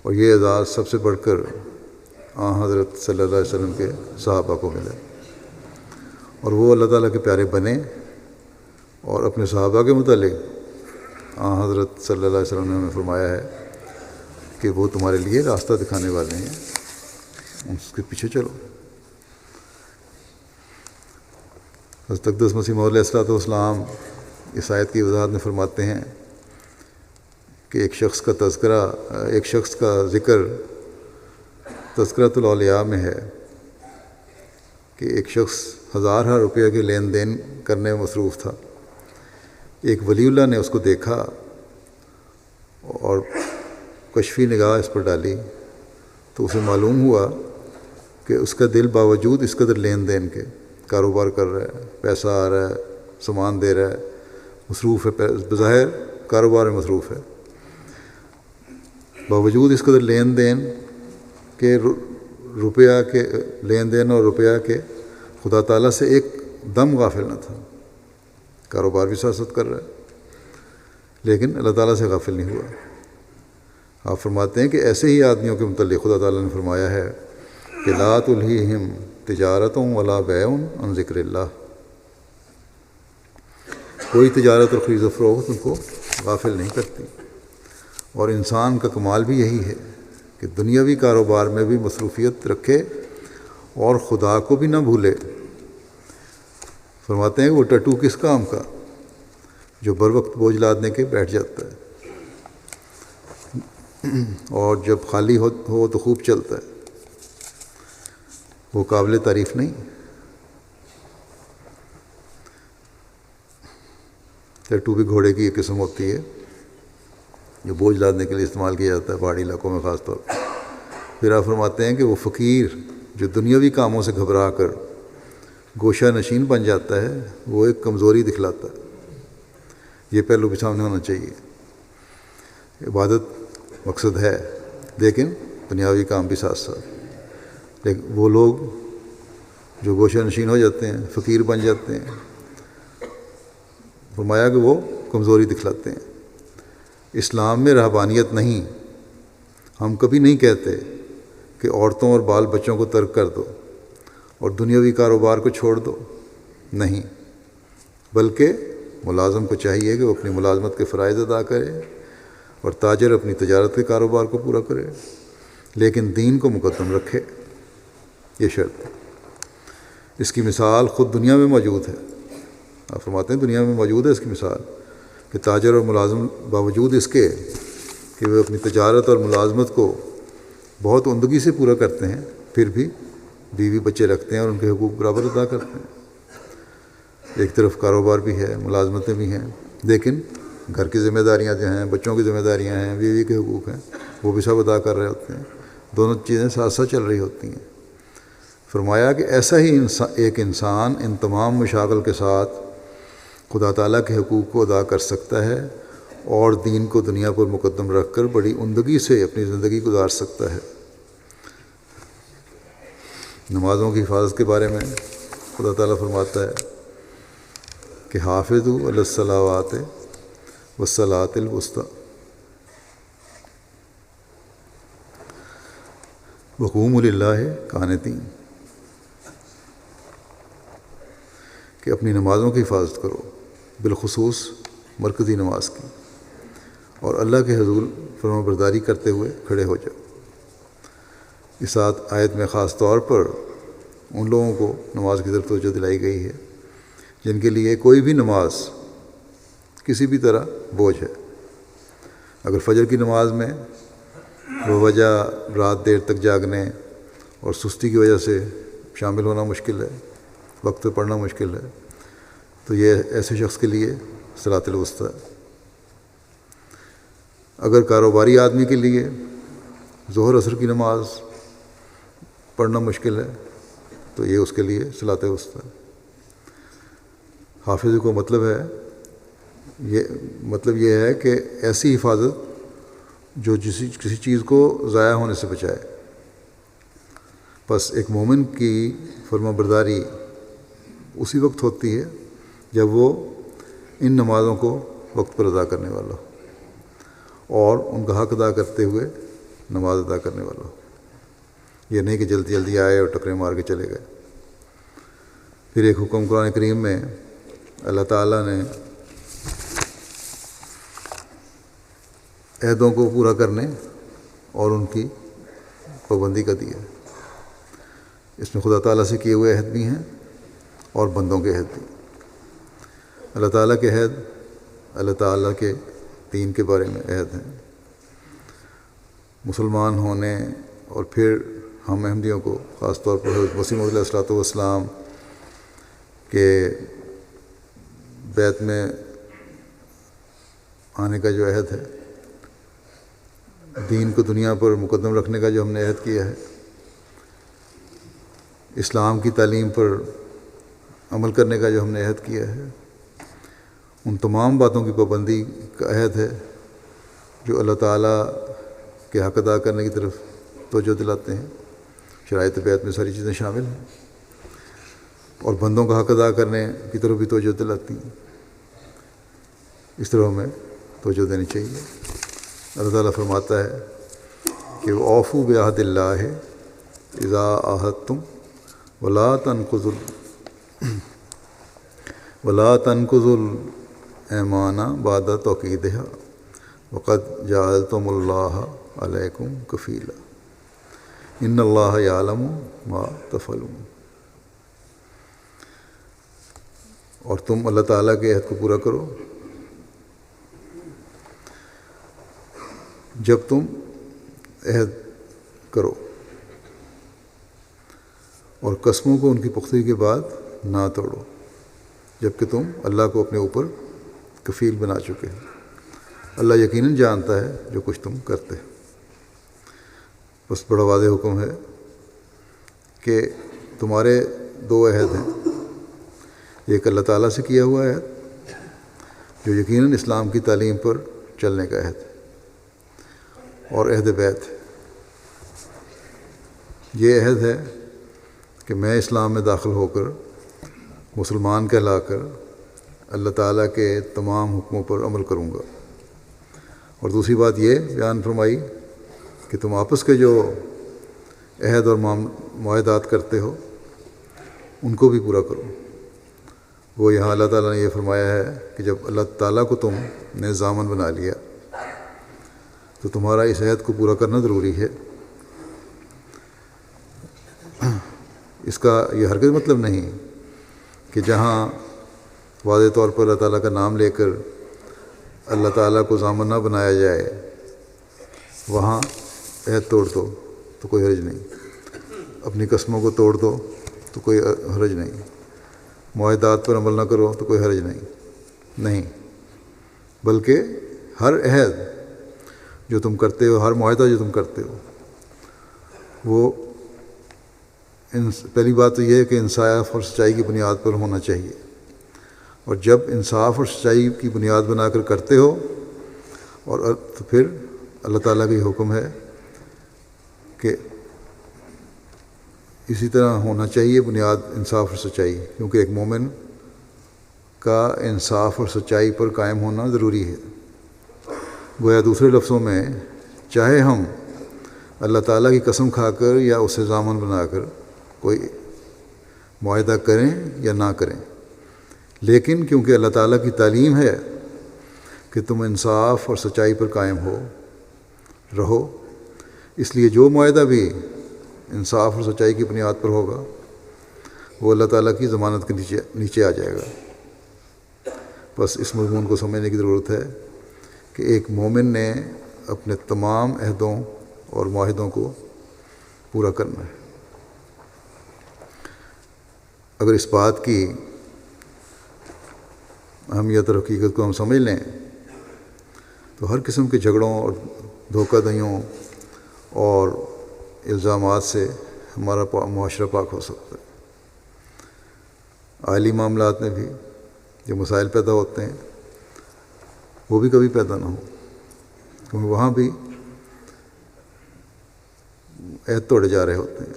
اور یہ اعزاز سب سے بڑھ کر حضرت صلی اللہ علیہ وسلم کے صحابہ کو ملا، اور وہ اللہ تعالیٰ کے پیارے بنے۔ اور اپنے صحابہ کے متعلق حضرت صلی اللہ علیہ وسلم نے فرمایا ہے کہ وہ تمہارے لیے راستہ دکھانے والے ہیں، اس کے پیچھے چلو۔ حضرت اقدس مسیح موعود علیہ السلام اس آیت کی وضاحت میں فرماتے ہیں کہ ایک شخص کا ذکر تذکرۃ الاولیاء میں ہے کہ ایک شخص ہزارہ روپیہ کے لین دین کرنے میں مصروف تھا۔ ایک ولی اللہ نے اس کو دیکھا اور کشفی نگاہ اس پر ڈالی تو اسے معلوم ہوا کہ اس کا دل باوجود اس قدر لین دین کے کاروبار کر رہا ہے، پیسہ آ رہا ہے، سامان دے رہا ہے، مصروف ہے، بظاہر کاروبار میں مصروف ہے، باوجود اس قدر لین دین کے روپیہ کے لین دین اور روپیہ کے خدا تعالیٰ سے ایک دم غافل نہ تھا۔ کاروبار بھی ساتھ کر رہا ہے لیکن اللہ تعالیٰ سے غافل نہیں ہوا۔ آپ فرماتے ہیں کہ ایسے ہی آدمیوں کے متعلق خدا تعالیٰ نے فرمایا ہے کہ لا تلہیہم تجارت ولا بیع عن ذکر اللہ، کوئی تجارت اور خرید و فروخت ان کو غافل نہیں کرتی۔ اور انسان کا کمال بھی یہی ہے کہ دنیاوی کاروبار میں بھی مصروفیت رکھے اور خدا کو بھی نہ بھولے۔ فرماتے ہیں کہ وہ ٹٹو کس کام کا جو بر وقت بوجھ لادنے کے بیٹھ جاتا ہے اور جب خالی ہو تو خوب چلتا ہے، وہ قابل تعریف نہیں۔ ٹٹو بھی گھوڑے کی ایک قسم ہوتی ہے جو بوجھ لادنے کے لیے استعمال کیا جاتا ہے پہاڑی علاقوں میں خاص طور پر۔ پھر آپ فرماتے ہیں کہ وہ فقیر جو دنیاوی کاموں سے گھبرا کر گوشہ نشین بن جاتا ہے، وہ ایک کمزوری دکھلاتا ہے۔ یہ پہلو بھی سامنے ہونا چاہیے۔ عبادت مقصد ہے لیکن دنیاوی کام بھی ساتھ ساتھ۔ لیکن وہ لوگ جو گوشہ نشین ہو جاتے ہیں، فقیر بن جاتے ہیں، فرمایا کہ وہ کمزوری دکھلاتے ہیں۔ اسلام میں رہبانیت نہیں، ہم کبھی نہیں کہتے کہ عورتوں اور بال بچوں کو ترک کر دو اور دنیاوی کاروبار کو چھوڑ دو، نہیں، بلکہ ملازم کو چاہیے کہ وہ اپنی ملازمت کے فرائض ادا کرے اور تاجر اپنی تجارت کے کاروبار کو پورا کرے، لیکن دین کو مقدم رکھے، یہ شرط ہے۔ اس کی مثال خود دنیا میں موجود ہے۔ آپ فرماتے ہیں دنیا میں موجود ہے اس کی مثال کہ تاجر اور ملازم باوجود اس کے کہ وہ اپنی تجارت اور ملازمت کو بہت عمدگی سے پورا کرتے ہیں، پھر بھی بیوی بچے رکھتے ہیں اور ان کے حقوق برابر ادا کرتے ہیں۔ ایک طرف کاروبار بھی ہے، ملازمتیں بھی ہیں، لیکن گھر کی ذمہ داریاں جو ہیں، بچوں کی ذمہ داریاں ہیں، بیوی کے حقوق ہیں، وہ بھی سب ادا کر رہے ہوتے ہیں۔ دونوں چیزیں ساتھ ساتھ چل رہی ہوتی ہیں۔ فرمایا کہ ایسا ہی ایک انسان ان تمام مشاغل کے ساتھ خدا تعالیٰ کے حقوق کو ادا کر سکتا ہے اور دین کو دنیا پر مقدم رکھ کر بڑی عمدگی سے اپنی زندگی گزار سکتا ہے۔ نمازوں کی حفاظت کے بارے میں خدا تعالیٰ فرماتا ہے کہ حافظوا علی الصلوات والصلاۃ الوسطی وقوموا للہ قانتین، کہ اپنی نمازوں کی حفاظت کرو، بالخصوص مرکزی نماز کی، اور اللہ کے حضور فرمانبرداری کرتے ہوئے کھڑے ہو جاؤ۔ اس آیت میں خاص طور پر ان لوگوں کو نماز کی طرف توجہ دلائی گئی ہے جن کے لیے کوئی بھی نماز کسی بھی طرح بوجھ ہے۔ اگر فجر کی نماز میں بوجہ رات دیر تک جاگنے اور سستی کی وجہ سے شامل ہونا مشکل ہے، وقت پہ پڑھنا مشکل ہے، تو یہ ایسے شخص کے لیے صلاۃ الوسطی ہے۔ اگر کاروباری آدمی کے لیے ظہر عصر کی نماز پڑھنا مشکل ہے تو یہ اس کے لیے صلاۃ وسطیٰ ہے۔ حافظ کو مطلب یہ ہے کہ ایسی حفاظت جو کسی چیز کو ضائع ہونے سے بچائے۔ بس ایک مومن کی فرما برداری اسی وقت ہوتی ہے جب وہ ان نمازوں کو وقت پر ادا کرنے والا ہو اور ان کا حق ادا کرتے ہوئے نماز ادا کرنے والا ہو۔ یہ نہیں کہ جلدی جلدی آئے اور ٹکرے مار کے چلے گئے۔ پھر ایک حکم قرآن کریم میں اللہ تعالیٰ نے عہدوں کو پورا کرنے اور ان کی پابندی کا دیا ہے۔ اس میں خدا تعالیٰ سے کیے ہوئے عہد بھی ہیں اور بندوں کے عہد بھی۔ اللہ تعالیٰ کے عہد اللہ تعالیٰ کے دین کے بارے میں عہد ہیں، مسلمان ہونے، اور پھر ہم احمدیوں کو خاص طور پر حضرت مسیح موعود علیہ الصلوۃ والسلام کے بیت میں آنے کا جو عہد ہے، دین کو دنیا پر مقدم رکھنے کا جو ہم نے عہد کیا ہے، اسلام کی تعلیم پر عمل کرنے کا جو ہم نے عہد کیا ہے، ان تمام باتوں کی پابندی کا عہد ہے جو اللہ تعالیٰ کے حق ادا کرنے کی طرف توجہ دلاتے ہیں۔ شرائط بیت میں ساری چیزیں شامل ہیں، اور بندوں کا حق ادا کرنے کی طرف بھی توجہ دلاتی ہیں۔ اس طرح ہمیں توجہ دینی چاہیے۔ اللہ تعالیٰ فرماتا ہے کہ اوفوا بعہد اللہ اذا عاہدتم ولا تنقضوا الایمان بعد توکیدها وقد جعلتم اللہ علیکم کفیلا ان اللہ یعلم ما تفعلون۔ اور تم اللہ تعالیٰ کے عہد کو پورا کرو جب تم عہد کرو، اور قسموں کو ان کی پختگی کے بعد نہ توڑو جب کہ تم اللہ کو اپنے اوپر کفیل بنا چکے ہو۔ اللہ یقیناً جانتا ہے جو کچھ تم کرتے ہو۔ بس بڑا واضح حکم ہے کہ تمہارے دو عہد ہیں، ایک اللہ تعالیٰ سے کیا ہوا عہد جو یقیناً اسلام کی تعلیم پر چلنے کا عہد ہے، اور عہد بیت۔ یہ عہد ہے کہ میں اسلام میں داخل ہو کر مسلمان کہلا کر اللہ تعالیٰ کے تمام حکموں پر عمل کروں گا۔ اور دوسری بات یہ بیان فرمائی کہ تم آپس کے جو عہد اور معاہدات کرتے ہو ان کو بھی پورا کرو۔ وہ یہاں اللہ تعالیٰ نے یہ فرمایا ہے کہ جب اللہ تعالیٰ کو تم نے ضامن بنا لیا تو تمہارا اس عہد کو پورا کرنا ضروری ہے۔ اس کا یہ ہرگز مطلب نہیں کہ جہاں واضح طور پر اللہ تعالیٰ کا نام لے کر اللہ تعالیٰ کو ضامن نہ بنایا جائے وہاں عہد توڑ دو تو کوئی حرج نہیں، اپنی قسموں کو توڑ دو تو کوئی حرج نہیں، معاہدات پر عمل نہ کرو تو کوئی حرج نہیں، بلکہ ہر عہد جو تم کرتے ہو، ہر معاہدہ جو تم کرتے ہو، وہ پہلی بات تو یہ ہے کہ انصاف اور سچائی کی بنیاد پر ہونا چاہیے، اور جب انصاف اور سچائی کی بنیاد بنا کر کرتے ہو اور تو پھر اللہ تعالیٰ کا یہ حکم ہے کہ اسی طرح ہونا چاہیے بنیاد انصاف اور سچائی، کیونکہ ایک مومن کا انصاف اور سچائی پر قائم ہونا ضروری ہے۔ گویا دوسرے لفظوں میں چاہے ہم اللہ تعالیٰ کی قسم کھا کر یا اسے ضامن بنا کر کوئی معاہدہ کریں یا نہ کریں، لیکن کیونکہ اللہ تعالیٰ کی تعلیم ہے کہ تم انصاف اور سچائی پر قائم رہو، اس لیے جو معاہدہ بھی انصاف اور سچائی کی بنیاد پر ہوگا وہ اللہ تعالیٰ کی ضمانت کے نیچے آ جائے گا۔ بس اس مضمون کو سمجھنے کی ضرورت ہے کہ ایک مومن نے اپنے تمام عہدوں اور معاہدوں کو پورا کرنا ہے۔ اگر اس بات کی اہمیت اور حقیقت کو ہم سمجھ لیں تو ہر قسم کے جھگڑوں اور دھوکہ دہیوں اور الزامات سے ہمارا معاشرہ پاک ہو سکتا ہے۔ عائلی معاملات میں بھی جو مسائل پیدا ہوتے ہیں وہ بھی کبھی پیدا نہ ہوں، کیونکہ وہاں بھی عہد توڑے جا رہے ہوتے ہیں۔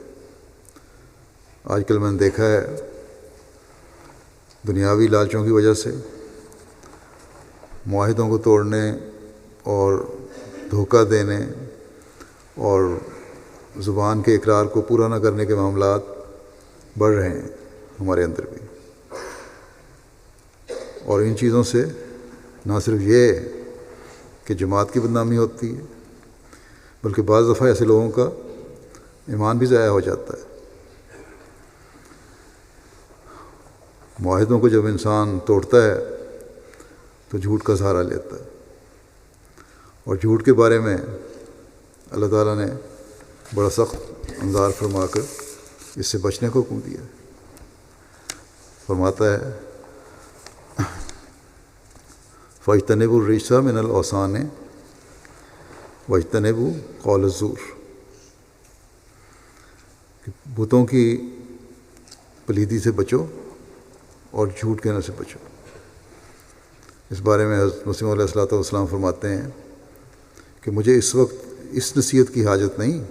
آج کل میں نے دیکھا ہے دنیاوی لالچوں کی وجہ سے معاہدوں کو توڑنے اور دھوکہ دینے اور زبان کے اقرار کو پورا نہ کرنے کے معاملات بڑھ رہے ہیں ہمارے اندر بھی۔ اور ان چیزوں سے نہ صرف یہ کہ جماعت کی بدنامی ہوتی ہے، بلکہ بعض دفعہ ایسے لوگوں کا ایمان بھی ضائع ہو جاتا ہے۔ معاہدوں کو جب انسان توڑتا ہے تو جھوٹ کا سہارا لیتا ہے، اور جھوٹ کے بارے میں اللہ تعالیٰ نے بڑا سخت انذار فرما کر اس سے بچنے کو حکم دیا۔ فرماتا ہے فَاجْتَنِبُوا الرِّجْسَ مِنَ الْأَوْثَانِ وَاجْتَنِبُوا قَوْلَ الزُّورِ، کہ بتوں کی پلیدی سے بچو اور جھوٹ کہنے سے بچو۔ اس بارے میں حضرت مسیح علیہ الصلوۃ والسلام فرماتے ہیں کہ مجھے اس وقت اس نصیحت کی حاجت نہیں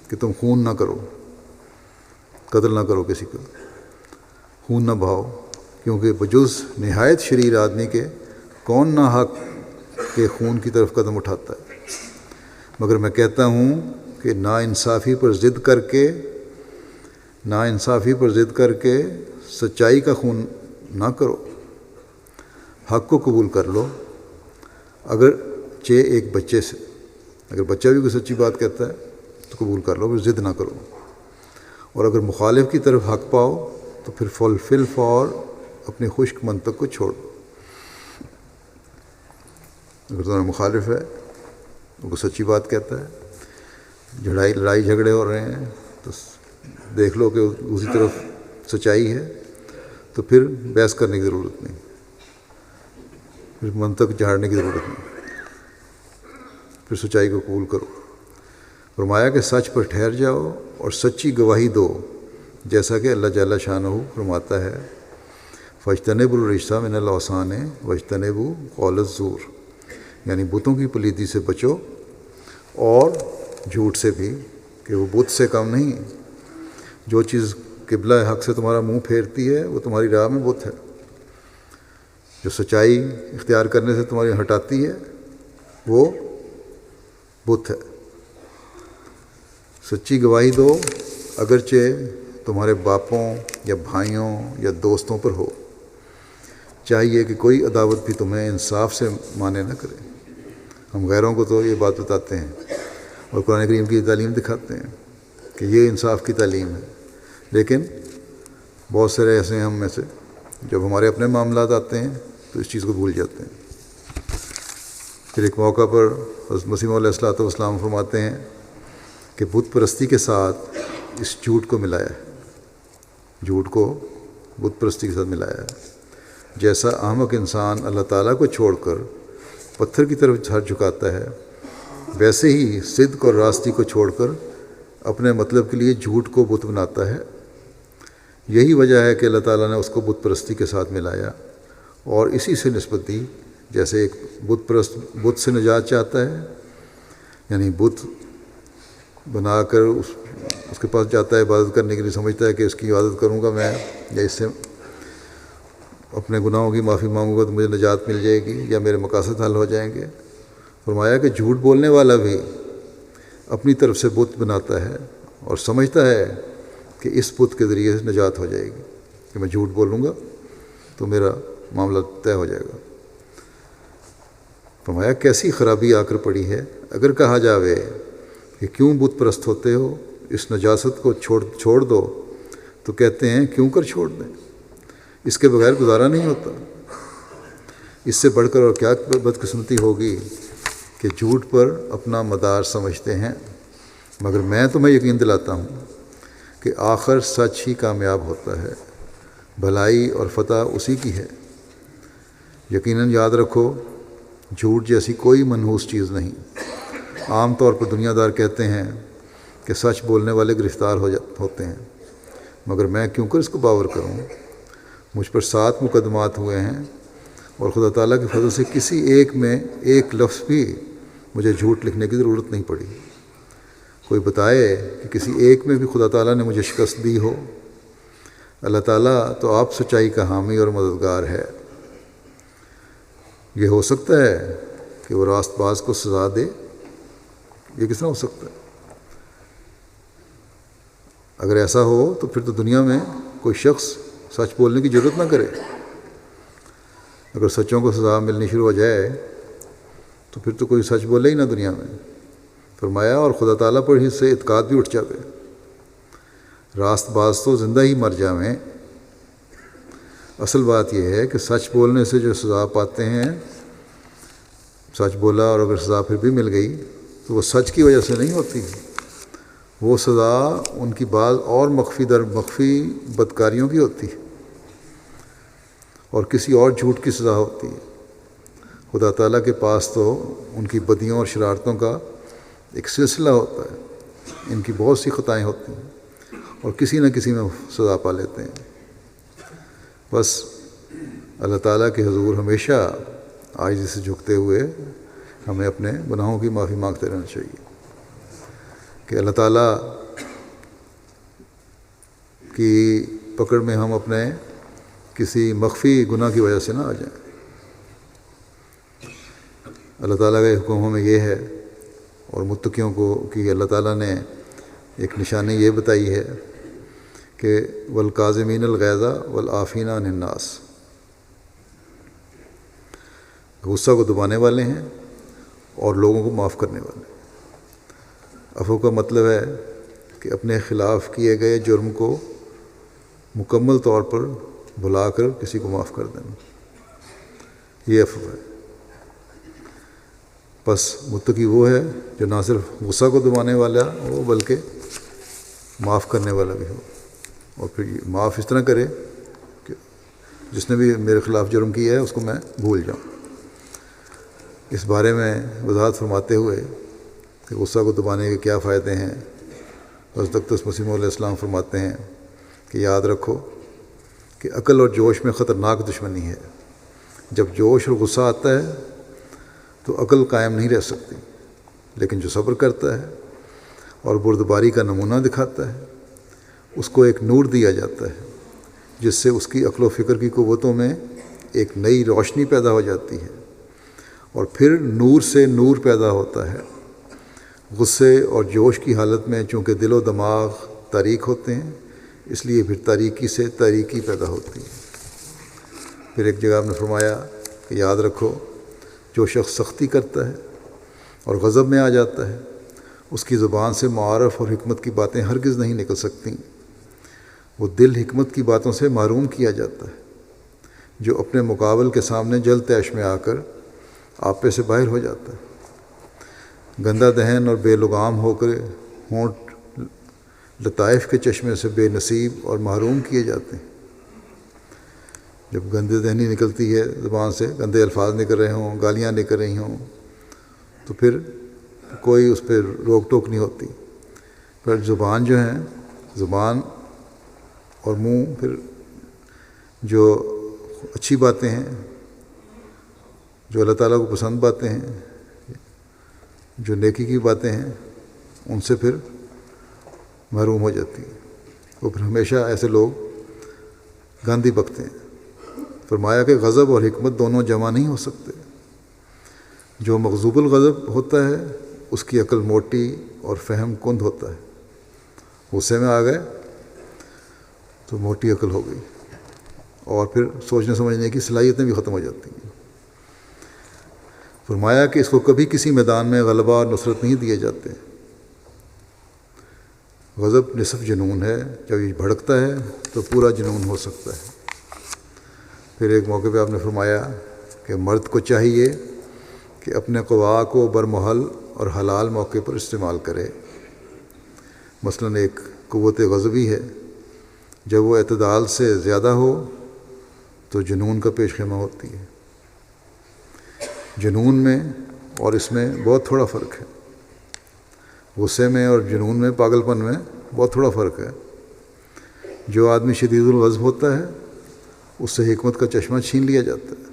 کہ تم خون نہ کرو، قتل نہ کرو، کسی کا خون نہ بہاؤ، کیونکہ بجز نہایت شریر آدمی کے کون ناحق کے خون کی طرف قدم اٹھاتا ہے۔ مگر میں کہتا ہوں کہ ناانصافی پر ضد کر کے سچائی کا خون نہ کرو، حق کو قبول کر لو، اگرچہ ایک بچے سے۔ اگر بچہ بھی کوئی سچی بات کہتا ہے تو قبول کر لو، پھر ضد نہ کرو، اور اگر مخالف کی طرف حق پاؤ تو پھر فلفل فور اپنی خشک منطق کو چھوڑ دو۔ اگر تمہارا مخالف ہے، وہ سچی بات کہتا ہے، لڑائی جھگڑے ہو رہے ہیں، تو دیکھ لو کہ دوسری طرف سچائی ہے، تو پھر بحث کرنے کی ضرورت نہیں، پھر منطق جھاڑنے کی ضرورت نہیں، پھر سچائی کو قبول کرو۔ فرمایا کہ سچ پر ٹھہر جاؤ اور سچی گواہی دو، جیسا کہ اللہ جل شانہ فرماتا ہے فَاجْتَنِبُوا الرِّجْسَ مِنَ الْأَوْثَانِ وَاجْتَنِبُوا قَوْلَ الزُّورِ، یعنی بتوں کی پلیدی سے بچو اور جھوٹ سے بھی، کہ وہ بت سے کم نہیں۔ جو چیز قبلہ حق سے تمہارا منہ پھیرتی ہے وہ تمہاری راہ میں بت ہے، جو سچائی اختیار کرنے سے تمہاری ہٹاتی ہے وہ بت ہے۔ سچی گواہی دو، اگرچہ تمہارے باپوں یا بھائیوں یا دوستوں پر ہو۔ چاہیے کہ کوئی عداوت بھی تمہیں انصاف سے مانے نہ کرے۔ ہم غیروں کو تو یہ بات بتاتے ہیں اور قرآن کریم کی تعلیم دکھاتے ہیں کہ یہ انصاف کی تعلیم ہے، لیکن بہت سارے ایسے ہیں ہم میں سے جب ہمارے اپنے معاملات آتے ہیں تو اس چیز کو بھول جاتے ہیں۔ پھر ایک موقع پر حضرت مسیح علیہ الصلوۃ والسلام فرماتے ہیں کہ بت پرستی کے ساتھ اس جھوٹ کو ملایا ہے، جھوٹ کو بت پرستی کے ساتھ ملایا ہے۔ جیسا احمق انسان اللہ تعالیٰ کو چھوڑ کر پتھر کی طرف سر جھکاتا ہے، ویسے ہی صدق اور راستی کو چھوڑ کر اپنے مطلب کے لیے جھوٹ کو بت بناتا ہے۔ یہی وجہ ہے کہ اللہ تعالیٰ نے اس کو بت پرستی کے ساتھ ملایا اور اسی سے نسبت دی، جیسے ایک بت پرست بت سے نجات چاہتا ہے، یعنی بت بنا کر اس کے پاس جاتا ہے عبادت کرنے کے لیے، سمجھتا ہے کہ اس کی عبادت کروں گا میں یا اس سے اپنے گناہوں کی معافی مانگوں گا تو مجھے نجات مل جائے گی یا میرے مقاصد حل ہو جائیں گے۔ فرمایا کہ جھوٹ بولنے والا بھی اپنی طرف سے بت بناتا ہے اور سمجھتا ہے کہ اس بت کے ذریعے نجات ہو جائے گی، کہ میں جھوٹ بولوں گا تو میرا معاملہ طے ہو جائے گا۔ فرمایا کیسی خرابی آ کر پڑی ہے، اگر کہا جاوے کہ کیوں بت پرست ہوتے ہو، اس نجاست کو چھوڑ دو، تو کہتے ہیں کیوں کر چھوڑ دیں، اس کے بغیر گزارا نہیں ہوتا۔ اس سے بڑھ کر اور کیا بدقسمتی ہوگی کہ جھوٹ پر اپنا مدار سمجھتے ہیں، مگر میں تمہیں یقین دلاتا ہوں کہ آخر سچ ہی کامیاب ہوتا ہے، بھلائی اور فتح اسی کی ہے۔ یقیناً یاد رکھو جھوٹ جیسی کوئی منحوس چیز نہیں۔ عام طور پر دنیا دار کہتے ہیں کہ سچ بولنے والے گرفتار ہوتے ہیں، مگر میں کیوں کر اس کو باور کروں؟ مجھ پر 7 مقدمات ہوئے ہیں اور خدا تعالیٰ کے فضل سے کسی ایک میں ایک لفظ بھی مجھے جھوٹ لکھنے کی ضرورت نہیں پڑی۔ کوئی بتائے کہ کسی ایک میں بھی خدا تعالیٰ نے مجھے شکست دی ہو۔ اللہ تعالیٰ تو آپ سچائی کا حامی اور مددگار ہے۔ یہ ہو سکتا ہے کہ وہ راست باز کو سزا دے؟ یہ کس طرح ہو سکتا ہے؟ اگر ایسا ہو تو پھر تو دنیا میں کوئی شخص سچ بولنے کی ضرورت نہ کرے۔ اگر سچوں کو سزا ملنی شروع ہو جائے تو پھر تو کوئی سچ بولے ہی نہ دنیا میں۔ فرمایا اور خدا تعالیٰ پر ہی سے اعتقاد بھی اٹھ جاوے۔ راست باز تو زندہ ہی مر جاویں۔ اصل بات یہ ہے کہ سچ بولنے سے جو سزا پاتے ہیں، سچ بولا اور اگر سزا پھر بھی مل گئی تو وہ سچ کی وجہ سے نہیں ہوتی، وہ سزا ان کی بعض اور مخفی در مخفی بدکاریوں کی ہوتی ہے اور کسی اور جھوٹ کی سزا ہوتی ہے۔ خدا تعالیٰ کے پاس تو ان کی بدیوں اور شرارتوں کا ایک سلسلہ ہوتا ہے، ان کی بہت سی خطائیں ہوتی ہیں اور کسی نہ کسی میں سزا پا لیتے ہیں۔ بس اللہ تعالیٰ کے حضور ہمیشہ عاجزی سے جھکتے ہوئے ہمیں اپنے گناہوں کی معافی مانگتے رہنا چاہیے کہ اللہ تعالیٰ کی پکڑ میں ہم اپنے کسی مخفی گناہ کی وجہ سے نہ آ جائیں۔ اللہ تعالیٰ کا حکم ہمیں یہ ہے، اور متقیوں کو کہ اللہ تعالیٰ نے ایک نشانی یہ بتائی ہے کہ والکاظمین الغیظ والعافین عن الناس، غصہ کو دبانے والے ہیں اور لوگوں کو معاف کرنے والے۔ عفو کا مطلب ہے کہ اپنے خلاف کیے گئے جرم کو مکمل طور پر بھلا کر کسی کو معاف کر دینا، یہ عفو ہے۔ بس متقی وہ ہے جو نہ صرف غصہ کو دبانے والا ہو بلکہ معاف کرنے والا بھی ہو، اور پھر معاف اس طرح کرے کہ جس نے بھی میرے خلاف جرم کیا ہے اس کو میں بھول جاؤں۔ اس بارے میں وضاحت فرماتے ہوئے کہ غصہ کو دبانے کے کیا فائدے ہیں، حضرت اقدس مسیح علیہ السلام فرماتے ہیں کہ یاد رکھو کہ عقل اور جوش میں خطرناک دشمنی ہے۔ جب جوش اور غصہ آتا ہے تو عقل قائم نہیں رہ سکتی، لیکن جو صبر کرتا ہے اور بردباری کا نمونہ دکھاتا ہے اس کو ایک نور دیا جاتا ہے جس سے اس کی عقل و فکر کی قوتوں میں ایک نئی روشنی پیدا ہو جاتی ہے، اور پھر نور سے نور پیدا ہوتا ہے۔ غصے اور جوش کی حالت میں چونکہ دل و دماغ تاریک ہوتے ہیں، اس لیے پھر تاریکی سے تاریکی پیدا ہوتی ہے۔ پھر ایک جگہ آپ نے فرمایا کہ یاد رکھو جو شخص سختی کرتا ہے اور غضب میں آ جاتا ہے اس کی زبان سے معارف اور حکمت کی باتیں ہرگز نہیں نکل سکتیں۔ وہ دل حکمت کی باتوں سے محروم کیا جاتا ہے جو اپنے مقابل کے سامنے جلد تیش میں آ کر آپے سے باہر ہو جاتا ہے۔ گندہ دہن اور بے لگام ہو کر ہونٹ لطائف کے چشمے سے بے نصیب اور محروم کیے جاتے ہیں۔ جب گندے دہنی نکلتی ہے زبان سے، گندے الفاظ نکل رہے ہوں، گالیاں نکل رہی ہوں، تو پھر کوئی اس پہ روک ٹوک نہیں ہوتی۔ پھر زبان جو ہے، زبان اور منہ، پھر جو اچھی باتیں ہیں، جو اللہ تعالیٰ کو پسند باتیں ہیں، جو نیکی کی باتیں ہیں، ان سے پھر محروم ہو جاتی ہے۔ وہ پھر ہمیشہ ایسے لوگ گاندھی بکتے ہیں۔ فرمایا کہ غضب اور حکمت دونوں جمع نہیں ہو سکتے۔ جو مغضوب الغضب ہوتا ہے اس کی عقل موٹی اور فہم کند ہوتا ہے۔ غصے میں آ گئے تو موٹی عقل ہو گئی اور پھر سوچنے سمجھنے کی صلاحیتیں بھی ختم ہو جاتی ہیں۔ فرمایا کہ اس کو کبھی کسی میدان میں غلبہ اور نصرت نہیں دیے جاتے۔ غضب نصف جنون ہے، جب یہ بھڑکتا ہے تو پورا جنون ہو سکتا ہے۔ پھر ایک موقع پہ آپ نے فرمایا کہ مرد کو چاہیے کہ اپنے قوا کو برمحل اور حلال موقع پر استعمال کرے۔ مثلاً ایک قوت غضبی ہے، جب وہ اعتدال سے زیادہ ہو تو جنون کا پیش خیمہ ہوتی ہے۔ جنون میں اور اس میں بہت تھوڑا فرق ہے۔ غصے میں اور جنون میں، پاگل پن میں بہت تھوڑا فرق ہے۔ جو آدمی شدید الغضب ہوتا ہے اس سے حکمت کا چشمہ چھین لیا جاتا ہے،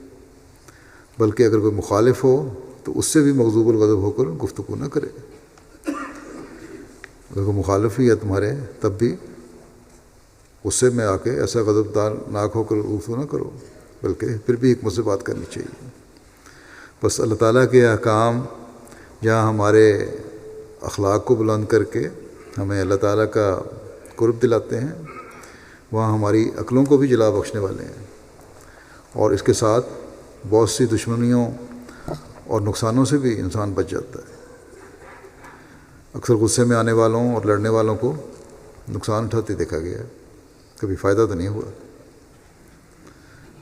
بلکہ اگر کوئی مخالف ہو تو اس سے بھی مغضوب الغضب ہو کر گفتگو نہ کرے۔ اگر کوئی مخالف ہی ہے تمہارے تب بھی غصے میں آ کے ایسا غضبدار ناک ہو کر گفتگو نہ کرو، بلکہ پھر بھی حکمت سے بات کرنی چاہیے۔ بس اللہ تعالیٰ کے احکام جہاں ہمارے اخلاق کو بلند کر کے ہمیں اللہ تعالیٰ کا قرب دلاتے ہیں، وہاں ہماری عقلوں کو بھی جلا بخشنے والے ہیں، اور اس کے ساتھ بہت سی دشمنیوں اور نقصانوں سے بھی انسان بچ جاتا ہے۔ اکثر غصے میں آنے والوں اور لڑنے والوں کو نقصان اٹھاتے دیکھا گیا ہے، کبھی فائدہ تو نہیں ہوا۔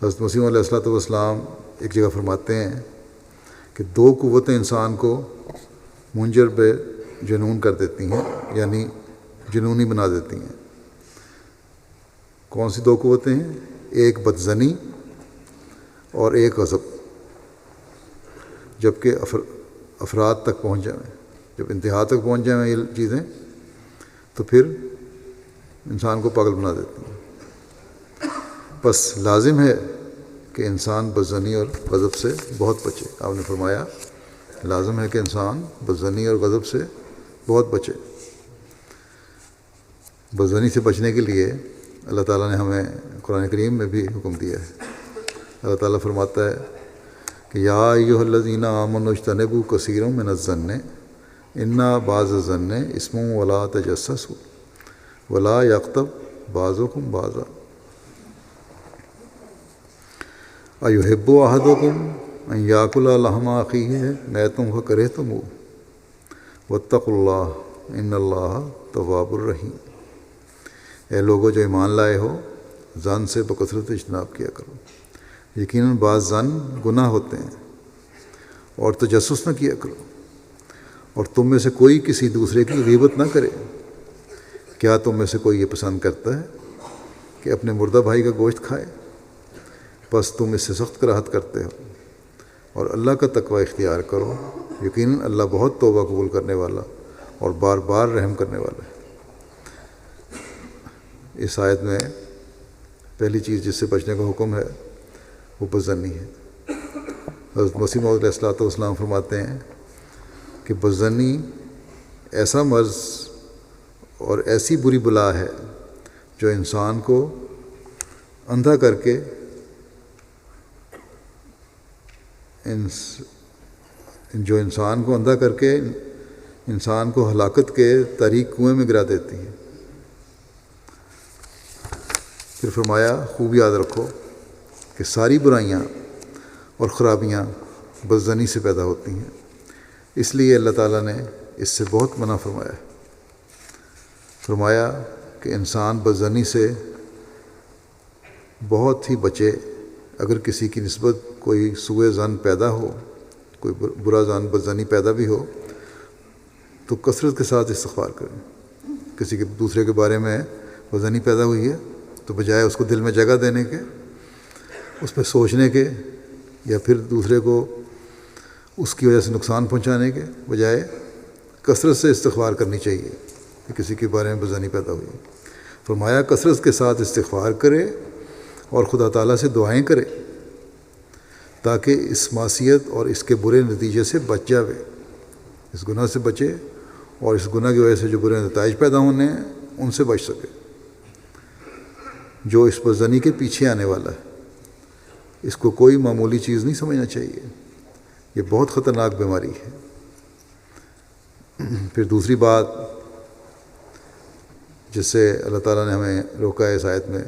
حضرت مسیح علیہ الصلوۃ والسلام ایک جگہ فرماتے ہیں کہ 2 قوتیں انسان کو منجر بے جنون کر دیتی ہیں، یعنی جنونی بنا دیتی ہیں۔ کون سی 2 قوتیں ہیں؟ ایک بدزنی اور ایک غضب۔ جب کہ افراد تک پہنچ جائیں، جب انتہا تک پہنچ جائیں یہ چیزیں، تو پھر انسان کو پاگل بنا دیتی ہیں۔ بس لازم ہے کہ انسان بدزنی اور غضب سے بہت بچے۔ آپ نے فرمایا لازم ہے کہ انسان بدزنی اور غضب سے بہت بچے۔ بدزنی سے بچنے کے لیے اللہ تعالیٰ نے ہمیں قرآن کریم میں بھی حکم دیا ہے۔ اللہ تعالیٰ فرماتا ہے کہ یا ایھا الذین آمنوا اجتنبوا کثیرا من الظن ان بعض الظن اسم ولا تجسسوا ولا یغتب بعضکم بعضا ایحب احدکم ان یاکل لحم اخیہ میتا فکرہتموہ واتقوا اللہ ان اللہ تواب الرحیم۔ اے لوگو جو ایمان لائے ہو، ظن سے بکثرت اجتناب کیا کرو۔ یقیناً بعض ظن گناہ ہوتے ہیں، اور تجسس نہ کیا کرو، اور تم میں سے کوئی کسی دوسرے کی غیبت نہ کرے۔ کیا تم میں سے کوئی یہ پسند کرتا ہے کہ اپنے مردہ بھائی کا گوشت کھائے؟ بس تم اس سے سخت کراہت کرتے ہو، اور اللہ کا تقوی اختیار کرو، یقیناً اللہ بہت توبہ قبول کرنے والا اور بار بار رحم کرنے والا ہے۔ اس آیت میں پہلی چیز جس سے بچنے کا حکم ہے وہ بدظنی ہے۔ حضرت مسیح موعود علیہ الصلوۃ والسلام فرماتے ہیں کہ بدظنی ایسا مرض اور ایسی بری بلا ہے جو انسان کو اندھا کر کے انسان کو ہلاکت کے تاریک کنویں میں گرا دیتی ہے۔ پھر فرمایا خوب یاد رکھو کہ ساری برائیاں اور خرابیاں بدظنی سے پیدا ہوتی ہیں، اس لیے اللہ تعالیٰ نے اس سے بہت منع فرمایا ہے۔ فرمایا کہ انسان بدظنی سے بہت ہی بچے۔ اگر کسی کی نسبت کوئی سوء ظن پیدا ہو، کوئی برا ظن بدظنی پیدا بھی ہو، تو کثرت کے ساتھ استغفار کریں۔ کسی کے دوسرے کے بارے میں بدظنی پیدا ہوئی ہے تو بجائے اس کو دل میں جگہ دینے کے، اس پہ سوچنے کے، یا پھر دوسرے کو اس کی وجہ سے نقصان پہنچانے کے بجائے کثرت سے استغفار کرنی چاہیے کہ کسی کے بارے میں بدظنی پیدا ہوئی۔ فرمایا کثرت کے ساتھ استغفار کرے اور خدا تعالیٰ سے دعائیں کرے تاکہ اس معصیت اور اس کے برے نتیجے سے بچ جاوے، اس گناہ سے بچے، اور اس گناہ کی وجہ سے جو برے نتائج پیدا ہونے ہیں ان سے بچ سکے۔ جو اس بدظنی کے پیچھے آنے والا ہے اس کو کوئی معمولی چیز نہیں سمجھنا چاہیے، یہ بہت خطرناک بیماری ہے۔ پھر دوسری بات جس سے اللہ تعالیٰ نے ہمیں روکا ہے اس آیت میں،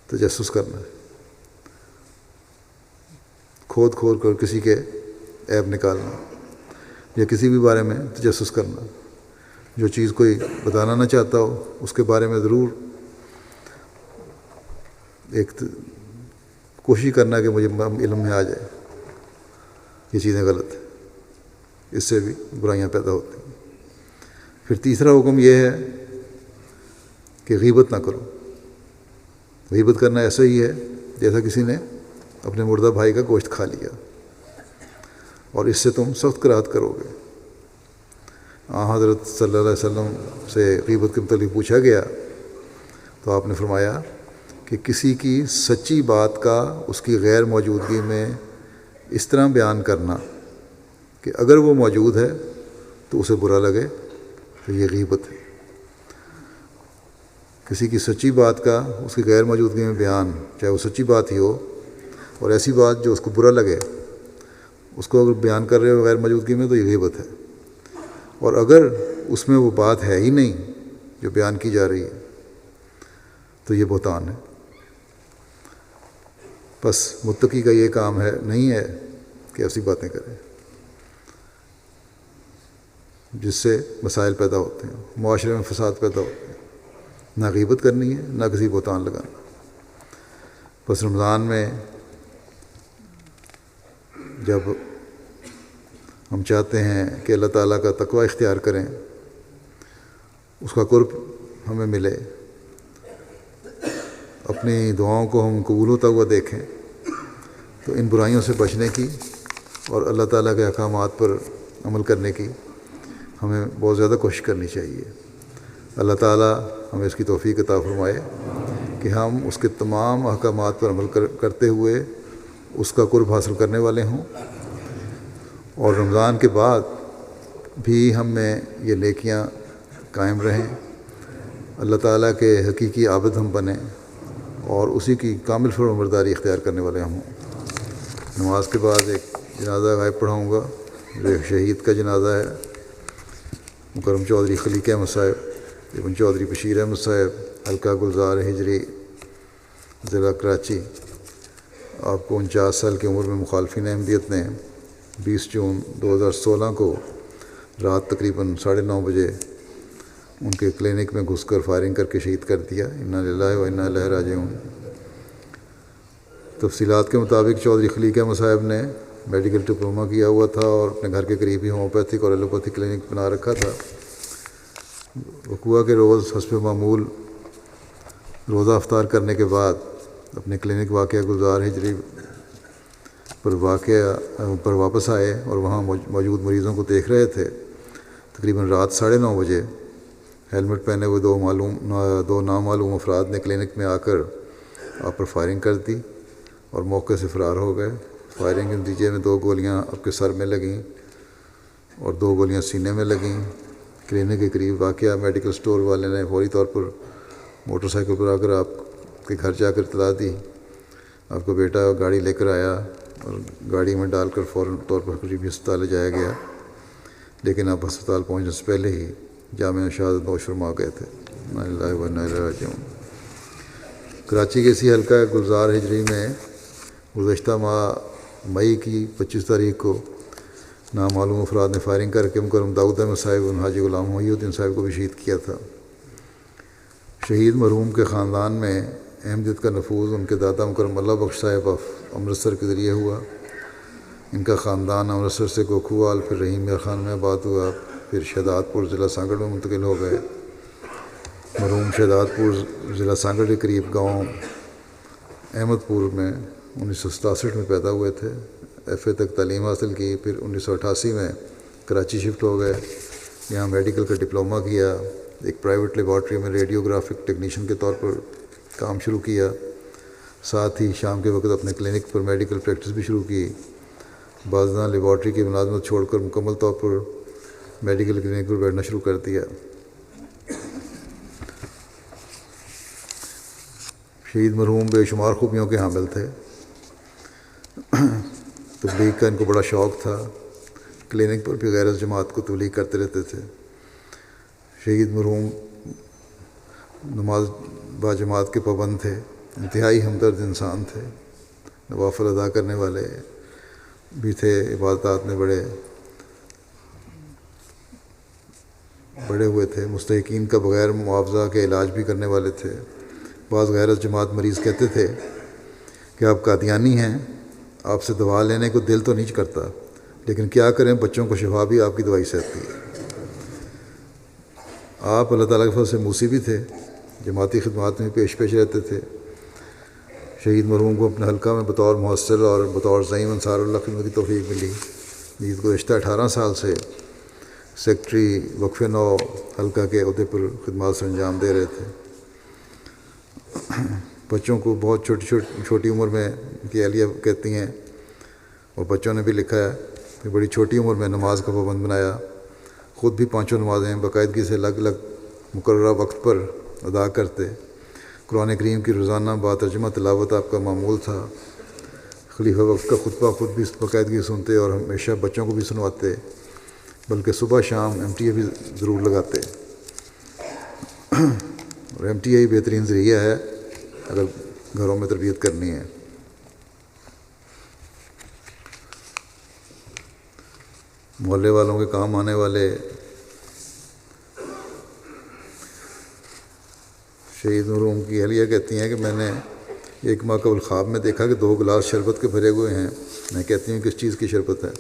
تجسس کرنا ہے، کھود کھود کر کسی کے عیب نکالنا یا کسی بھی بارے میں تجسس کرنا۔ جو چیز کوئی بتانا نہ چاہتا ہو اس کے بارے میں ضرور ایک کوشش کرنا کہ مجھے علم میں آ جائے یہ چیزیں غلط ہیں، اس سے بھی برائیاں پیدا ہوتی ہیں۔ پھر تیسرا حکم یہ ہے کہ غیبت نہ کرو۔ غیبت کرنا ایسا ہی ہے جیسا کسی نے اپنے مردہ بھائی کا گوشت کھا لیا، اور اس سے تم سخت کراہت کرو گے۔ حضرت صلی اللہ علیہ وسلم سے غیبت کے متعلق پوچھا گیا تو آپ نے فرمایا کہ کسی کی سچی بات کا اس کی غیر موجودگی میں اس طرح بیان کرنا کہ اگر وہ موجود ہے تو اسے برا لگے تو یہ غیبت ہے۔ کسی کی سچی بات کا اس کی غیر موجودگی میں بیان، چاہے وہ سچی بات ہی ہو اور ایسی بات جو اس کو برا لگے، اس کو اگر بیان کر رہے ہو غیر موجودگی میں تو یہ غیبت ہے۔ اور اگر اس میں وہ بات ہے ہی نہیں جو بیان کی جا رہی ہے تو یہ بہتان ہے۔ بس متقی کا یہ کام ہے نہیں ہے کہ ایسی باتیں کرے جس سے مسائل پیدا ہوتے ہیں، معاشرے میں فساد پیدا ہوتے ہیں۔ نہ غیبت کرنی ہے، نہ کسی بہتان لگانا۔ بس رمضان میں جب ہم چاہتے ہیں کہ اللہ تعالیٰ کا تقوی اختیار کریں، اس کا قرب ہمیں ملے، اپنی دعاؤں کو ہم قبول ہوتا ہوا دیکھیں، تو ان برائیوں سے بچنے کی اور اللہ تعالیٰ کے احکامات پر عمل کرنے کی ہمیں بہت زیادہ کوشش کرنی چاہیے۔ اللہ تعالیٰ ہمیں اس کی توفیق عطا فرمائے کہ ہم اس کے تمام احکامات پر عمل کرتے ہوئے اس کا قرب حاصل کرنے والے ہوں، اور رمضان کے بعد بھی ہم میں یہ نیکیاں قائم رہیں، اللہ تعالیٰ کے حقیقی عابد ہم بنیں اور اسی کی کامل فرمانبرداری اختیار کرنے والے ہم ہوں۔ نماز کے بعد ایک جنازہ غائب پڑھاؤں گا، جو ایک شہید کا جنازہ ہے، مکرم چودھری خلیق احمد صاحب ابن چودھری بشیر احمد صاحب، حلقہ گلزار ہجری، ضلع کراچی۔ آپ کو 49 سال کی عمر میں مخالفین احمدیت نے 20 جون 2016 کو رات تقریباً 9:30 بجے ان کے کلینک میں گھس کر فائرنگ کر کے شہید کر دیا۔ انا للہ و انا الیہ راجعون۔ تفصیلات کے مطابق چودھری خلیق احمد صاحب نے میڈیکل ڈپلومہ کیا ہوا تھا اور اپنے گھر کے قریب ہی ہومیوپیتھک اور ایلوپیتھک کلینک بنا رکھا تھا۔ وقوع کے روز حسب معمول روزہ افطار کرنے کے بعد اپنے کلینک واقعہ گلزار ہجری پر واپس آئے اور وہاں موجود مریضوں کو دیکھ رہے تھے۔ تقریباً رات 9:30 بجے ہیلمٹ پہنے ہوئے دو نامعلوم افراد نے کلینک میں آ کر آپ پر فائرنگ کر دی اور موقع سے فرار ہو گئے۔ فائرنگ کے نتیجے میں 2 گولیاں آپ کے سر میں لگیں اور 2 گولیاں سینے میں لگیں۔ کلینک کے قریب واقعہ میڈیکل سٹور والے نے فوری طور پر موٹر سائیکل پر آ کر آپ کے گھر جا کر اطلاع دی۔ آپ کا بیٹا گاڑی لے کر آیا اور گاڑی میں ڈال کر فوراً طور پر قریبی ہسپتال لے جایا گیا، لیکن آپ ہسپتال پہنچنے سے پہلے ہی جامع شہادت نوش فرما گئے تھے۔ انا للہ و انا الیہ راجعون۔ کراچی کے اسی حلقہ گلزار ہجری میں گزشتہ ماہ مئی کی 25 تاریخ کو نامعلوم افراد نے فائرنگ کر کے مکرم داؤد احمد صاحب اور حاجی غلام محی الدین صاحب کو بھی شہید کیا تھا۔ شہید مرحوم کے خاندان میں احمدیت کا نفوذ ان کے دادا مکرم اللہ بخش صاحب امرتسر کے ذریعے ہوا۔ ان کا خاندان امرتسر سے گوکھوال، پھر رحیم میاں خان میں آباد ہوا، پھر شہداد پور ضلع سانگڑ میں منتقل ہو گئے۔ مرحوم شہداد پور ضلع سانگڑ کے قریب گاؤں احمد پور میں 1967 میں پیدا ہوئے تھے۔ ایف اے تک تعلیم حاصل کی، پھر 1988 میں کراچی شفٹ ہو گئے، یہاں میڈیکل کا ڈپلومہ کیا، ایک پرائیویٹ لیبارٹری میں ریڈیوگرافک ٹیکنیشین کے طور پر کام شروع کیا، ساتھ ہی شام کے وقت اپنے کلینک پر میڈیکل پریکٹس بھی شروع کی۔ بعضاً لیبارٹری کی ملازمت چھوڑ کر مکمل طور پر میڈیکل کلینک پر بیٹھنا شروع کر دیا۔ شہید مرحوم بے شمار خوبیوں کے حامل تھے۔ تبلیغ کا ان کو بڑا شوق تھا، کلینک پر بھی غیر جماعت کو تبلیغ کرتے رہتے تھے۔ شہید مرحوم نماز با جماعت کے پابند تھے، انتہائی ہمدرد انسان تھے، نوافل ادا کرنے والے بھی تھے، عبادات میں بڑے ہوئے تھے، مستحقین کا بغیر معاوضہ کے علاج بھی کرنے والے تھے۔ بعض غیر جماعت مریض کہتے تھے کہ آپ قادیانی ہیں، آپ سے دوا لینے کو دل تو نہیں کرتا، لیکن کیا کریں، بچوں کو شفا بھی آپ کی دوائی سے آتی ہے۔ آپ اللہ تعالیٰ کے فضل سے موسی بھی تھے، جماعتی خدمات میں پیش رہتے تھے۔ شہید مرحوم کو اپنے حلقہ میں بطور محصل اور بطور زعیم انصار اللہ خدمت کی توفیق ملی۔ گزشتہ 18 سال سے سیکٹری وقف نو حلقہ کے عہدے پر خدمات سر انجام دے رہے تھے۔ بچوں کو بہت چھوٹی عمر میں ان کی اہلیہ کہتی ہیں، اور بچوں نے بھی لکھا ہے کہ بڑی چھوٹی عمر میں نماز کا پابند بنایا، خود بھی 5 نمازیں باقاعدگی سے الگ الگ مقررہ وقت پر ادا کرتے۔ قرآن کریم کی روزانہ باترجمہ تلاوت آپ کا معمول تھا۔ خلیفہ وقت کا خطبہ خود بھی باقاعدگی سنتے اور ہمیشہ بچوں کو بھی سنواتے، بلکہ صبح شام MTA بھی ضرور لگاتے۔ اور MTA بہترین ذریعہ ہے اگر گھروں میں تربیت کرنی ہے۔ محلے والوں کے کام آنے والے شہید مرحوم کی اہلیہ کہتی ہیں کہ میں نے 1 ماہ قبل خواب میں دیکھا کہ 2 گلاس شربت کے بھرے ہوئے ہیں۔ میں کہتی ہوں کس چیز کی شربت ہے؟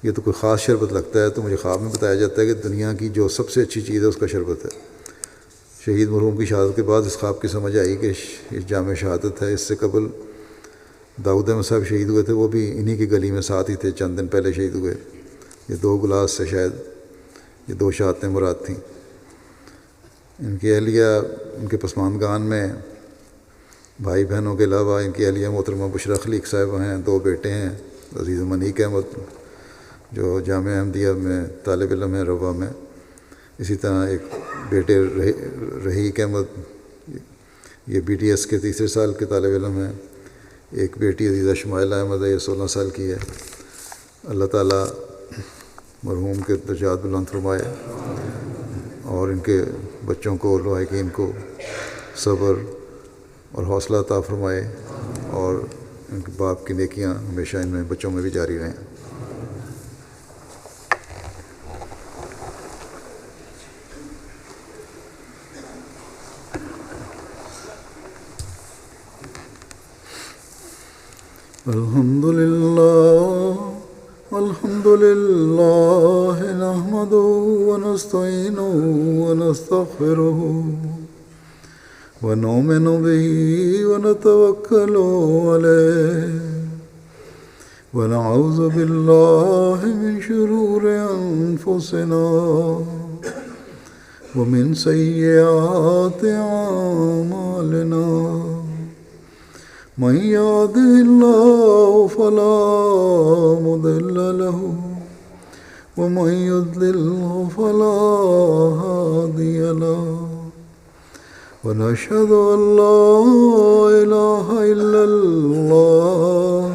یہ تو کوئی خاص شربت لگتا ہے، تو مجھے خواب میں بتایا جاتا ہے کہ دنیا کی جو سب سے اچھی چیز ہے اس کا شربت ہے۔ شہید مرحوم کی شہادت کے بعد اس خواب کی سمجھ آئی کہ اس جامع شہادت ہے۔ اس سے قبل داؤد احمد صاحب شہید ہوئے تھے، وہ بھی انہی کی گلی میں ساتھ ہی تھے، چند دن پہلے شہید ہوئے۔ یہ 2 گلاس سے شاید یہ 2 شہادتیں مراد تھیں۔ ان کی اہلیہ ان کے پسماندگان میں بھائی بہنوں کے علاوہ ان کی اہلیہ محترمہ بشرا خلیق صاحبہ ہیں، 2 بیٹے ہیں، عزیز منیک احمد جو جامعہ احمدیہ میں طالب علم ہیں روا میں، اسی طرح ایک بیٹے رحیق احمد، یہ BTS کے 3 سال کے طالب علم ہیں، ایک بیٹی عزیزہ شمائلہ احمد ہے، یہ 16 سال کی ہے۔ اللہ تعالیٰ مرحوم کے درجات بلند فرمائے اور ان کے بچوں کو، لاحقین کو صبر اور حوصلہ عطا فرمائے، اور ان کے باپ کی نیکیاں ہمیشہ ان میں بچوں میں بھی جاری رہیں۔ الحمد للہ نحمده ونستعینه ونستغفره ونؤمن به ونتوکل علیہ ونعوذ باللہ من شرور انفسنا ومن سیئات اعمالنا من يهده الله فلا مضل له ومن يضلله فلا هادي له ونشهد أن لا إله إلا الله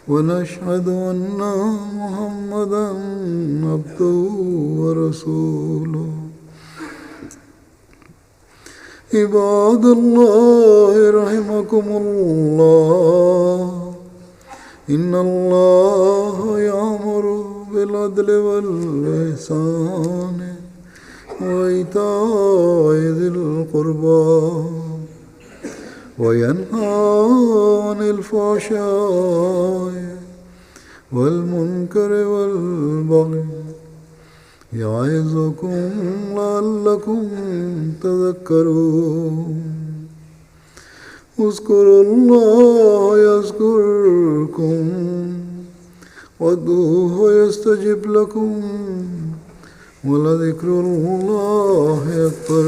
ونشهد أن محمدا عبده ورسوله عباد الله رحمكم الله إن الله يأمر بالعدل والإحسان وإيتاء ذي القربى وينهى عن الفحشاء والمنكر والبغي يعظكم لعلكم تذكرون اذكروا الله يذكركم وادعوه يستجب لكم ولذكر الله أكبر